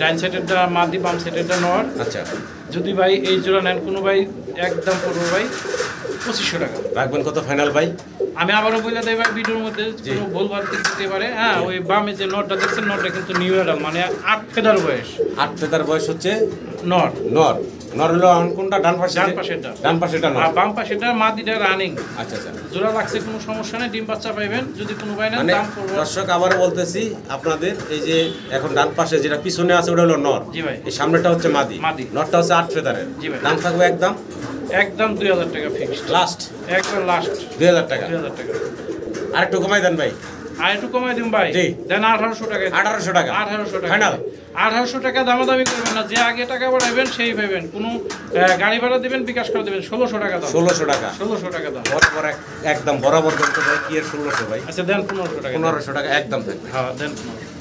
ডাইন সাইডেরটা মাদি, বাম সাইডেরটা নর। আচ্ছা, যদি ভাই এই জোড়া নেন কোনো ভাই, একদম পড়বো ভাই ২৫০০ টাকা। রাখবেন কত ফাইনাল ভাই? আমি আবারও বলে দেই ভাই, ভিডিওর মধ্যে জি। কোনো ভুলভাল দিতে পারে। হ্যাঁ, ওই বামে যে নটটা দেখছেন, নটটা কিন্তু নিউ অ্যাডাল, মানে ৮ ফেদার বয়স ৮ ফেদার বয়স হচ্ছে নর। নর। নর হলো এখন কোনটা? ডান পাশে? ডান পাশেরটা। ডান পাশেটা নর। আর বাম পাশেরটা মাদিটা রানিং। আচ্ছা আচ্ছা, জোড়া লাগছে, কোনো সমস্যা নেই, ডিম বাচ্চা পাইবেন। যদি কোনো ভাই নেন, মানে দাম পড়বো। দর্শক আবার বলতেছি আপনাদের, এই যে এখন ডান পাশে যেটা পিছনে আছে ওটা হলো নর, জি ভাই, এই সামনেটা হচ্ছে মাদি। মাদি। নরটা হচ্ছে ৮ ফেদারের। জি ভাই। দাম থাকবে একদম একদম 2000 টাকা ফিক্সড লাস্ট একবার লাস্ট 2000 টাকা 2000 টাকা আর একটু কমাই দেন ভাই আর একটু কমাই দিন ভাই জি। দেন 1800 টাকা 1800 টাকা 1800 টাকা ফাইনাল 1800 টাকা দামাদামি করবেন না, যে আগে টাকা বাড়াবেন সেই পাবেন, কোনো গাড়ি ভাড়া দিবেন বিকাশ করে দিবেন 1600 টাকা দাম 1600 টাকা 1600 টাকা দাম বরাবর একদম বরাবর দেন তো ভাই কি এর 1600 ভাই আচ্ছা দেন 1500 টাকা 1500 টাকা একদম থাকবে হ্যাঁ দেন 1500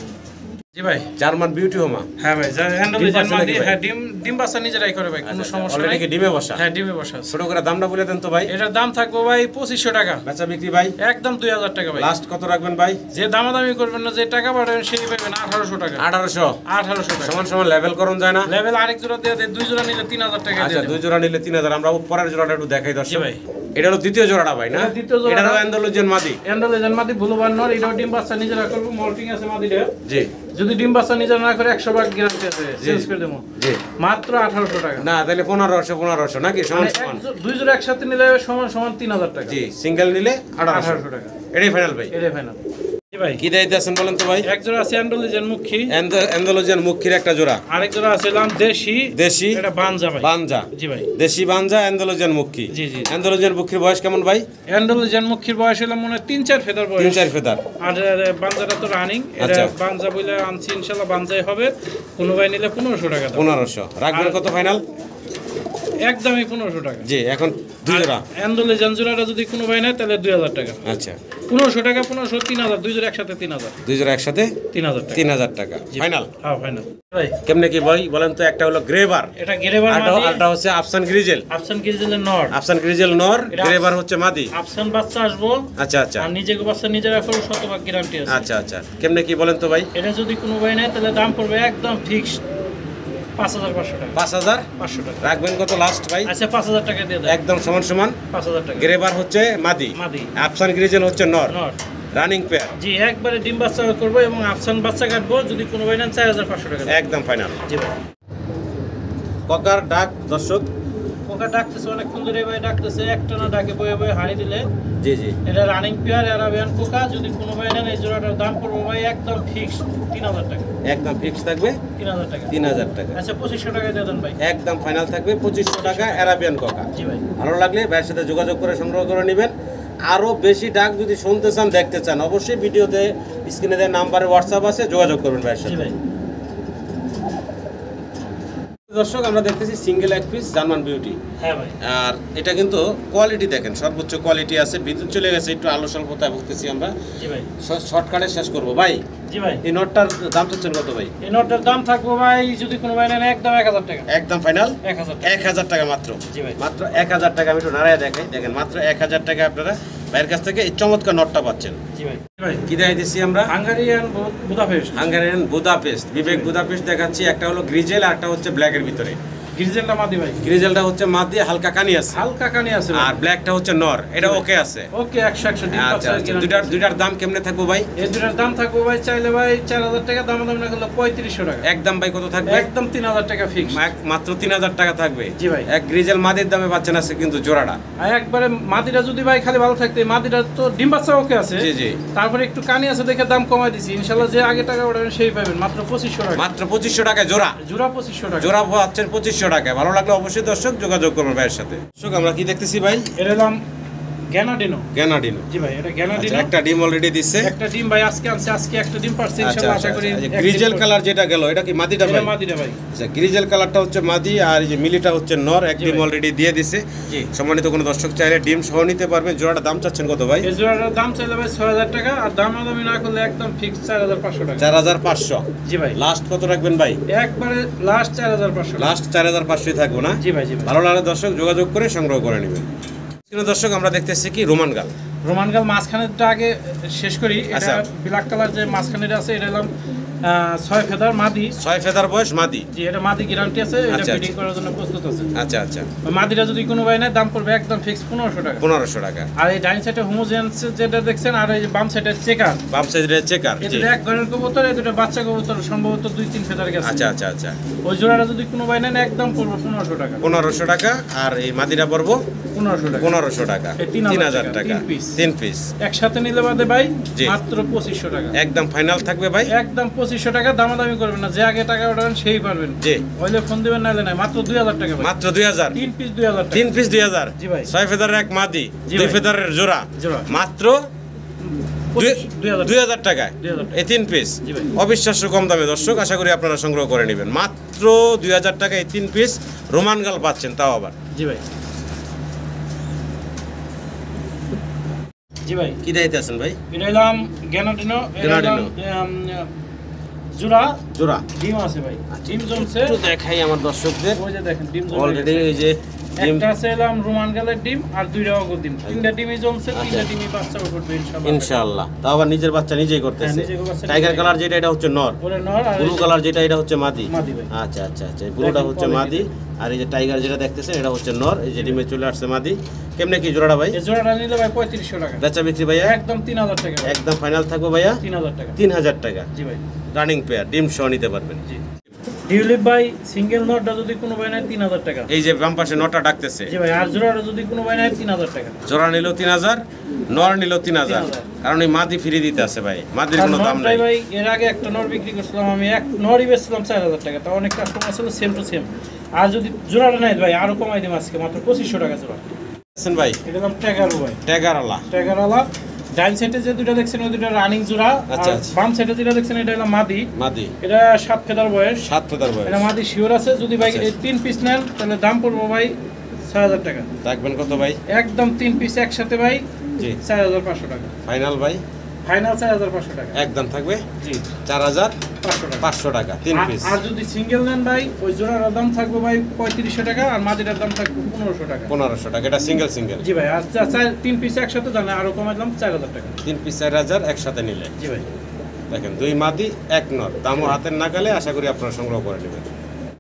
জি ভাই জার্মান বিউটি হোমা হ্যাঁ ভাই হ্যান্ডেল ডিম বাচ্চা নাকি ভাই? হ্যাঁ ডিম বাচ্চা নিজেরাই করে ভাই, কোনো সমস্যা অলরেডি নাই। কি ডিমে বসা হ্যাঁ ডিমে বসা আছে। ছোট করে দামটা বলে দেন তো ভাই এটার দাম থাকবে ভাই 2500 টাকা বেচা বিক্রি ভাই একদম 2000 টাকা ভাই লাস্ট কত রাখবেন ভাই যে দামাদামি করবেন না, যে টাকা বাড়াবেন সেই পাবেন 1800 টাকা 1800 1800 টাকা সমান সমান লেভেল করুন যায় না লেভেল আরেক জোড়া দিয়ে দেয়, দুই জোড়া নিলে 3000 টাকা আচ্ছা দিয়ে দুই জোড়া নিলে 3000 আমরা পরের জোড়াটা একটু দেখাই জি দর্শক ভাই। এটা হলো দ্বিতীয় জোড়াটা ভাই না এটা দ্বিতীয় জোড়াটা। এটারও অ্যান্ডালুজিয়ান মাদি অ্যান্ডালেজান মাদি ভুলবার নর, এটাও ডিম বাচ্চা নিজেরা করবো, মল্টিং আছে মাদিটা, জি যদি ডিম বাচ্চা নিজেরা না করে 100 ভাগ গ্যারান্টি আছে, চেঞ্জ করে দেবো জি মাত্র 1800 টাকা। না তাহলে 1500 নাকি সমান মানে সমান দুই জোড়া একসাথে নিলে সমান সমান 3000 টাকা জি সিঙ্গেল নিলে 1800 1800 টাকা এটাই ফাইনাল ভাই এটাই ফাইনাল। জি ভাই কি দাইতে আছেন বলেন তো ভাই এক জোড়া আছে অ্যান্ডালেজান মুখী, অ্যান্ডালুজিয়ান মুখির একটা জোড়া আরেক জোড়া আছে দেশি দেশি এটা বানজা ভাই। বানজা জি ভাই দেশি বানজা অ্যান্ডালুজিয়ান মুখি জি, জি। অ্যান্ডালুজিয়ান মুখির বয়স কেমন ভাই অ্যান্ডালেজান মুখীর বয়স হলো মনে হয় 3-4 ফেদার বয়স, 3-4 ফেদার আর বানজাটা তো রানিং, এটা আচ্ছা। বানজা বলে আনছি, ইনশাআল্লাহ বানজাই হবে, কোনো ভাই নিলে 1500 টাকা দাম 1500 রাখবেন আর- কত ফাইনাল একদমই 1500 টাকা। জি এখন দুই জোড়া অ্যান্ডালেজান জোড়াটা যদি কোনো ভাই নেয় তাহলে 2000 টাকা, আচ্ছা 1500 টাকা 1500 3000, দুই জোড়া একসাথে 3000 দুই জোড়া একসাথে 3000 টাকা 3000 টাকা ফাইনাল হ্যাঁ ফাইনাল ভাই। কেমনে কি ভাই বলেন তো একটা হলো গ্রেবার এটা গেরেবার মাদি, আরটা হচ্ছে আফসান গ্রিজেল আফসান কিজেলের নর, আফসান গ্রিজেল নর এটা- গ্রেবার হচ্ছে মাদি আফসান বাচ্চা আসবো, আচ্ছা আচ্ছা আর নিজেকে বাচ্চা নিজেরা করবো, শতভাগ গ্যারান্টি আছে। আচ্ছা আচ্ছা কেমনে কি বলেন তো ভাই এটা যদি কোনো ভাই নেয় তাহলে দাম পড়বে একদম ফিক্সড 5500 টাকা 5000 500 টাকা। রাখবেন কত লাস্ট ভাই আচ্ছা 5000 টাকা দিয়ে দেয়, একদম সমান সমান 5000 টাকা গ্রেবার হচ্ছে মাদি মাদি আফসান গ্রিজেল হচ্ছে নর নর। রানিং পেয়ার জি একবারে ডিম বাচ্চা করবো এবং আফসান বাচ্চা কাটবো, যদি কোনো ভাই নেন 4500 টাকা দেয়। একদম ফাইনাল জি ভাই ককার ডাক দর্শক পোকা ডাকতেছে অনেকক্ষণ ধরে ভাই ডাকতেছে, একটা না ডাকে বয়ে বয়ে হাড়ি দিলে, জি জি এটা রানিং পেয়ার অ্যারাবিয়ান পোকা, যদি কোনো ভাই নেন এই জোড়াটার দাম পড়বো ভাই একদম ফিক্সড 3000 টাকা একদম ফিক্স থাকবে 3000 টাকা 3000 টাকা আচ্ছা 2500 টাকা দিয়ে দেন ভাই। একদম ফাইনাল থাকবে 2500 টাকা অ্যারাবিয়ান ককা জি ভাই ভালো লাগলে ভাইয়ের সাথে যোগাযোগ করে সংগ্রহ করে নেবেন আরও বেশি ডাক যদি শুনতে চান দেখতে চান অবশ্যই ভিডিওতে স্ক্রিনে দেওয়া নাম্বারে হোয়াটসঅ্যাপ আছে যোগাযোগ করবেন ভাইয়ের জি সাথে ভাই দর্শক আমরা দেখতেছি সিঙ্গেল এক পিস জার্মান বিউটি হ্যাঁ ভাই আর এটা কিন্তু কোয়ালিটি দেখেন সর্বোচ্চ কোয়ালিটি আছে বিদ্যুৎ চলে গেছে একটু আলো স্বল্পতায় ভুগতেছি আমরা জি ভাই শর্টকাটে শেষ করব ভাই জি ভাই এই নটটার দাম চাচ্ছেন কত ভাই এই নোটটার দাম থাকবো ভাই যদি কোনো ভাই নেন একদম 1000 টাকা একদম ফাইনাল 1000 টাকা 1000 টাকা মাত্র জি ভাই মাত্র 1000 টাকা আমি একটু নাড়ায় দেখাই দেখেন মাত্র 1000 টাকা আপনারা ভাইয়ের কাছ থেকে এই চমৎকার নটটা পাচ্ছেন জি ভাই জি ভাই কি দেখাই দিচ্ছি আমরা হাঙ্গারিয়ান বুদাপেস্ট হাঙ্গারিয়ান বুদাপেস্ট বিবেক বুদাপেস্ট দেখাচ্ছি একটা হলো গ্রিজেল আর একটা হচ্ছে ব্ল্যাকের ভিতরে গ্রিজেলটা মাদি ভাই, গ্রিজেলটা হচ্ছে মাদি হালকা কানি আছে হালকা কানি আছে আর ব্ল্যাকটা হচ্ছে নর এটা ওকে আছে ওকে 100 ডিম আচ্ছা আচ্ছা দুইটার দাম কেমনে থাকবো ভাই এই দুটার দাম থাকবো ভাই চাইলে ভাই 4000 টাকা, দাম দাম না করলে 3500 টাকা, একদম ভাই কত থাকবে একদম 3000 টাকা ফিক্স। মাত্র 3000 টাকা থাকবে জি ভাই। এক গ্রিজেল মাদির দামে পাচ্ছেন আছে কিন্তু জোড়াটা আর একবারে মাদিটা যদি ভাই খালি ভালো থাকতে, মাদিটা তো ডিম বাচ্চা ওকে আছে, জি জি তারপরে একটু কানি আছে দেখে দাম কমাই দিছি, ইনশাআল্লাহ যে আগে টাকা উঠাবেন সেই পাবেন মাত্র 2500 টাকা, মাত্র 2500 টাকায় জোড়া জোড়া 2500 টাকা। জোড়া পাচ্ছেন 2500 টাকায় ভালো লাগলে অবশ্যই দর্শক যোগাযোগ করবেন ভাইয়ের সাথে দর্শক আমরা কি দেখতেছি ভাই এটা নাম গ্যানাডিনো গ্যানাডিনো জি ভাই, এটা আচ্ছা গ্যানাডিনো একটা ডিম অলরেডি দিচ্ছে একটা ডিম ভাই আজকে আনছে, আজকে একটা ডিম পারছে, আচ্ছা ইনশাআল্লাহ আচ্ছা আশা করি আচ্ছা, গ্রিজেল কালার যেটা গেল এটা কি মাদিটা এটা ভাই মাদিটা ভাই আচ্ছা গ্রিজেল কালারটা হচ্ছে মাদি আর এই যে মিলিটা হচ্ছে নর এক জি ডিম ভাই। অলরেডি দিয়ে দিছে জি। সম্মানিত কোনো দর্শক চাইলে ডিম সহ নিতে পারবেন জোড়াটা দাম চাচ্ছেন কত ভাই এই জোড়াটার দাম চাইলে ভাই 6000 টাকা, আর দামাদামি না করলে একদম ফিক্স 4500 টাকা 4500 জি ভাই, লাস্ট কত রাখবেন ভাই একবারে লাস্ট 4500 টাকা লাস্ট 4500 থাকবো না জি ভাই জি ভাই। ভালো লাগলে দর্শক যোগাযোগ করে সংগ্রহ করে নেবেন দর্শক আমরা দেখতেছি কি রোমান গাল রোমানগাল মাঝখানেরটা আগে শেষ করি, আচ্ছা। এটা ব্ল্যাক কালার যে মাঝখানেটা আছে এটা হলাম 6 ফেদার মাদি 6 ফেদার বয়স মাদি জি, এটা মাদি গ্যারান্টি আছে, এটা আচ্ছা, ফিটিং করার জন্য প্রস্তুত আছে। আচ্ছা আচ্ছা মাদিটা যদি কোনো ভাই নেয় দাম পড়বে একদম ফিক্স 1500 টাকা, 1500 টাকা আর এই ডাইন সাইডে হোমোজেন্স যেটা দেখছেন আর এই যে বাম সাইডে চেকার, বাম সাইডের চেকার এই জি দুটো এক ঘরের কবুতর, এই দুটো বাচ্চা কবুতর সম্ভবত 2-3 ফেদার গেছে। আচ্ছা আচ্ছা আচ্ছা ওই জোড়াটা যদি কোনো ভাই নেন একদম পড়বে 1500 টাকা 1500 টাকা আর এই মাদিটা পড়বো 1500 টাকা 1500 টাকা, এই 3000 3000 টাকা, তিন পিস। 3 পিস একসাথে নিলে বাদে ভাই জি। মাত্র 2500 টাকা, একদম ফাইনাল থাকবে ভাই। একদম 2500 টাকা। দামাদামি করবেন না, যে আগে টাকা উঠাবেন সেই পারবেন। জি। হইলে ফোন দিবেন, নাইলে নাই। মাত্র 2000 টাকা ভাই, মাত্র 2000, 3 পিস 2000 টাকা। 3 পিস 2000, জি ভাই। 6 ফেদারের এক মাদি, জি 2 ভাই। ফেদারের জোড়া, জোড়া। মাত্র 2000 2000 টাকায় 2000 টাকা। এই 3 পিস। জি ভাই। অবিশ্বাস্য কম দামে দর্শক, আশা করি আপনারা সংগ্রহ করে নেবেন। মাত্র 2000 টাকায় এই 3 পিস রোমান গাল পাচ্ছেন, তাও আবার। জি ভাই। জি ভাই, কি দাইতে আছেন ভাই? এটা এলাম গ্যানাডিনো, গ্যানাডিনো। জোড়া জোড়া ডিম আছে ভাই, ডিম জমছে। একটু দেখাই আমার দর্শকদের। ওই যে দেখেন ডিম জমে অলরেডি গেছে। এই যে ডিম, একটা আছে এলাম রোমান গালের ডিম আর 2টা অগর ডিম, 3টা ডিমই জমছে, 3টা আচ্ছা। ডিমই বাচ্চা করবে ইনশাআল্লাহ। ইনশাআল্লাহ। তাও আবার নিজের বাচ্চা নিজেই করতেছে। হ্যাঁ, নিজের বাচ্চা টাইগার নিজেই। কালার যেটা, এটা হচ্ছে নর। ওরে নর আর ব্লু কালার যেটা, এটা হচ্ছে মাদি। মাদি ভাই। আচ্ছা আচ্ছা আচ্ছা, ব্লুটা দেখেন হচ্ছে quality মাদি, আর এই যে টাইগার যেটা দেখতেছেন এটা হচ্ছে নর। এই যে ডিমে চলে আসছে মাদি। কেমনে কি জোড়াটা ভাই? এই জোড়াটা নিলে ভাই 3500 টাকা, বেচা বিক্রি ভাইয়া একদম 3000 টাকা ভাই। একদম ফাইনাল থাকবো ভাইয়া 3000 টাকা। 3000 টাকা। জি ভাই। রানিং পেয়ার, ডিম সহ নিতে পারবেন। জি। টিউলিপ ভাই সিঙ্গেল নটটা যদি কোনো ভাই নেয় 3000 টাকা। এই যে বাম পাশে নটা ডাকতেছে, জি ভাই। আর জোড়াটা যদি কোনো ভাই নেয় 3000 টাকা। জোড়া নিল 3000, নর নিল 3000, 3000 কারণ এই মাদি ফ্রি দিতে আছে ভাই, মাদির আর কোনো দাম নটটাই নাই। ভাই এর আগে একটা নর বিক্রি করছিলাম আমি, এক নরই বেচছিলাম 4000 টাকা, তা অনেক কাস্টমার ছিল সেম টু সেম। আর যদি জোড়াটা নেয় ভাই আরো কমাই দিম আজকে, মাত্র 2500 টাকা জোড়া। আছেন ভাই এটা দাম ট্যাগারো ভাই, ট্যাগারওয়ালা। ট্যাগারওয়ালা। ডাইন সাইডে যে দুটো দেখছেন ওই দুটো রানিং জোড়া, আচ্ছা, আর আচ্ছা। বাম সাইডে যেটা দেখছেন এটা হলো মাদি। মাদি এটা 7 ফেদার বয়স, 7 ফেদার বয়স। এটা মাদি শিওর আছে। যদি ভাই আচ্ছা। এই 3 পিস নেন তাহলে দাম পড়বো ভাই 6000 টাকা। রাখবেন কত ভাই? একদম 3 পিস একসাথে ভাই জি 4500 টাকা, ফাইনাল ভাই, ফাইনাল 4500 টাকা। একদম থাকবে জি 4500 500 টাকা। টাকা 3 পিস। আর যদি সিঙ্গেল নেন ভাই ওই জোড়ার দাম থাকবে ভাই 3500 টাকা, আর মাদিটার দাম থাকবে 1500 টাকা। 1500 টাকা, এটা সিঙ্গেল সিঙ্গেল। জি ভাই। আর 3 পিস একসাথে জানে আরো কমাই দিলাম 4000 টাকা। 3 পিস 4000 একসাথে নিলে। জি ভাই। দেখেন 2 মাদি 1 নর, দামও হাতের নাগালে, আশা করি আপনারা সংগ্রহ করে নেবেন।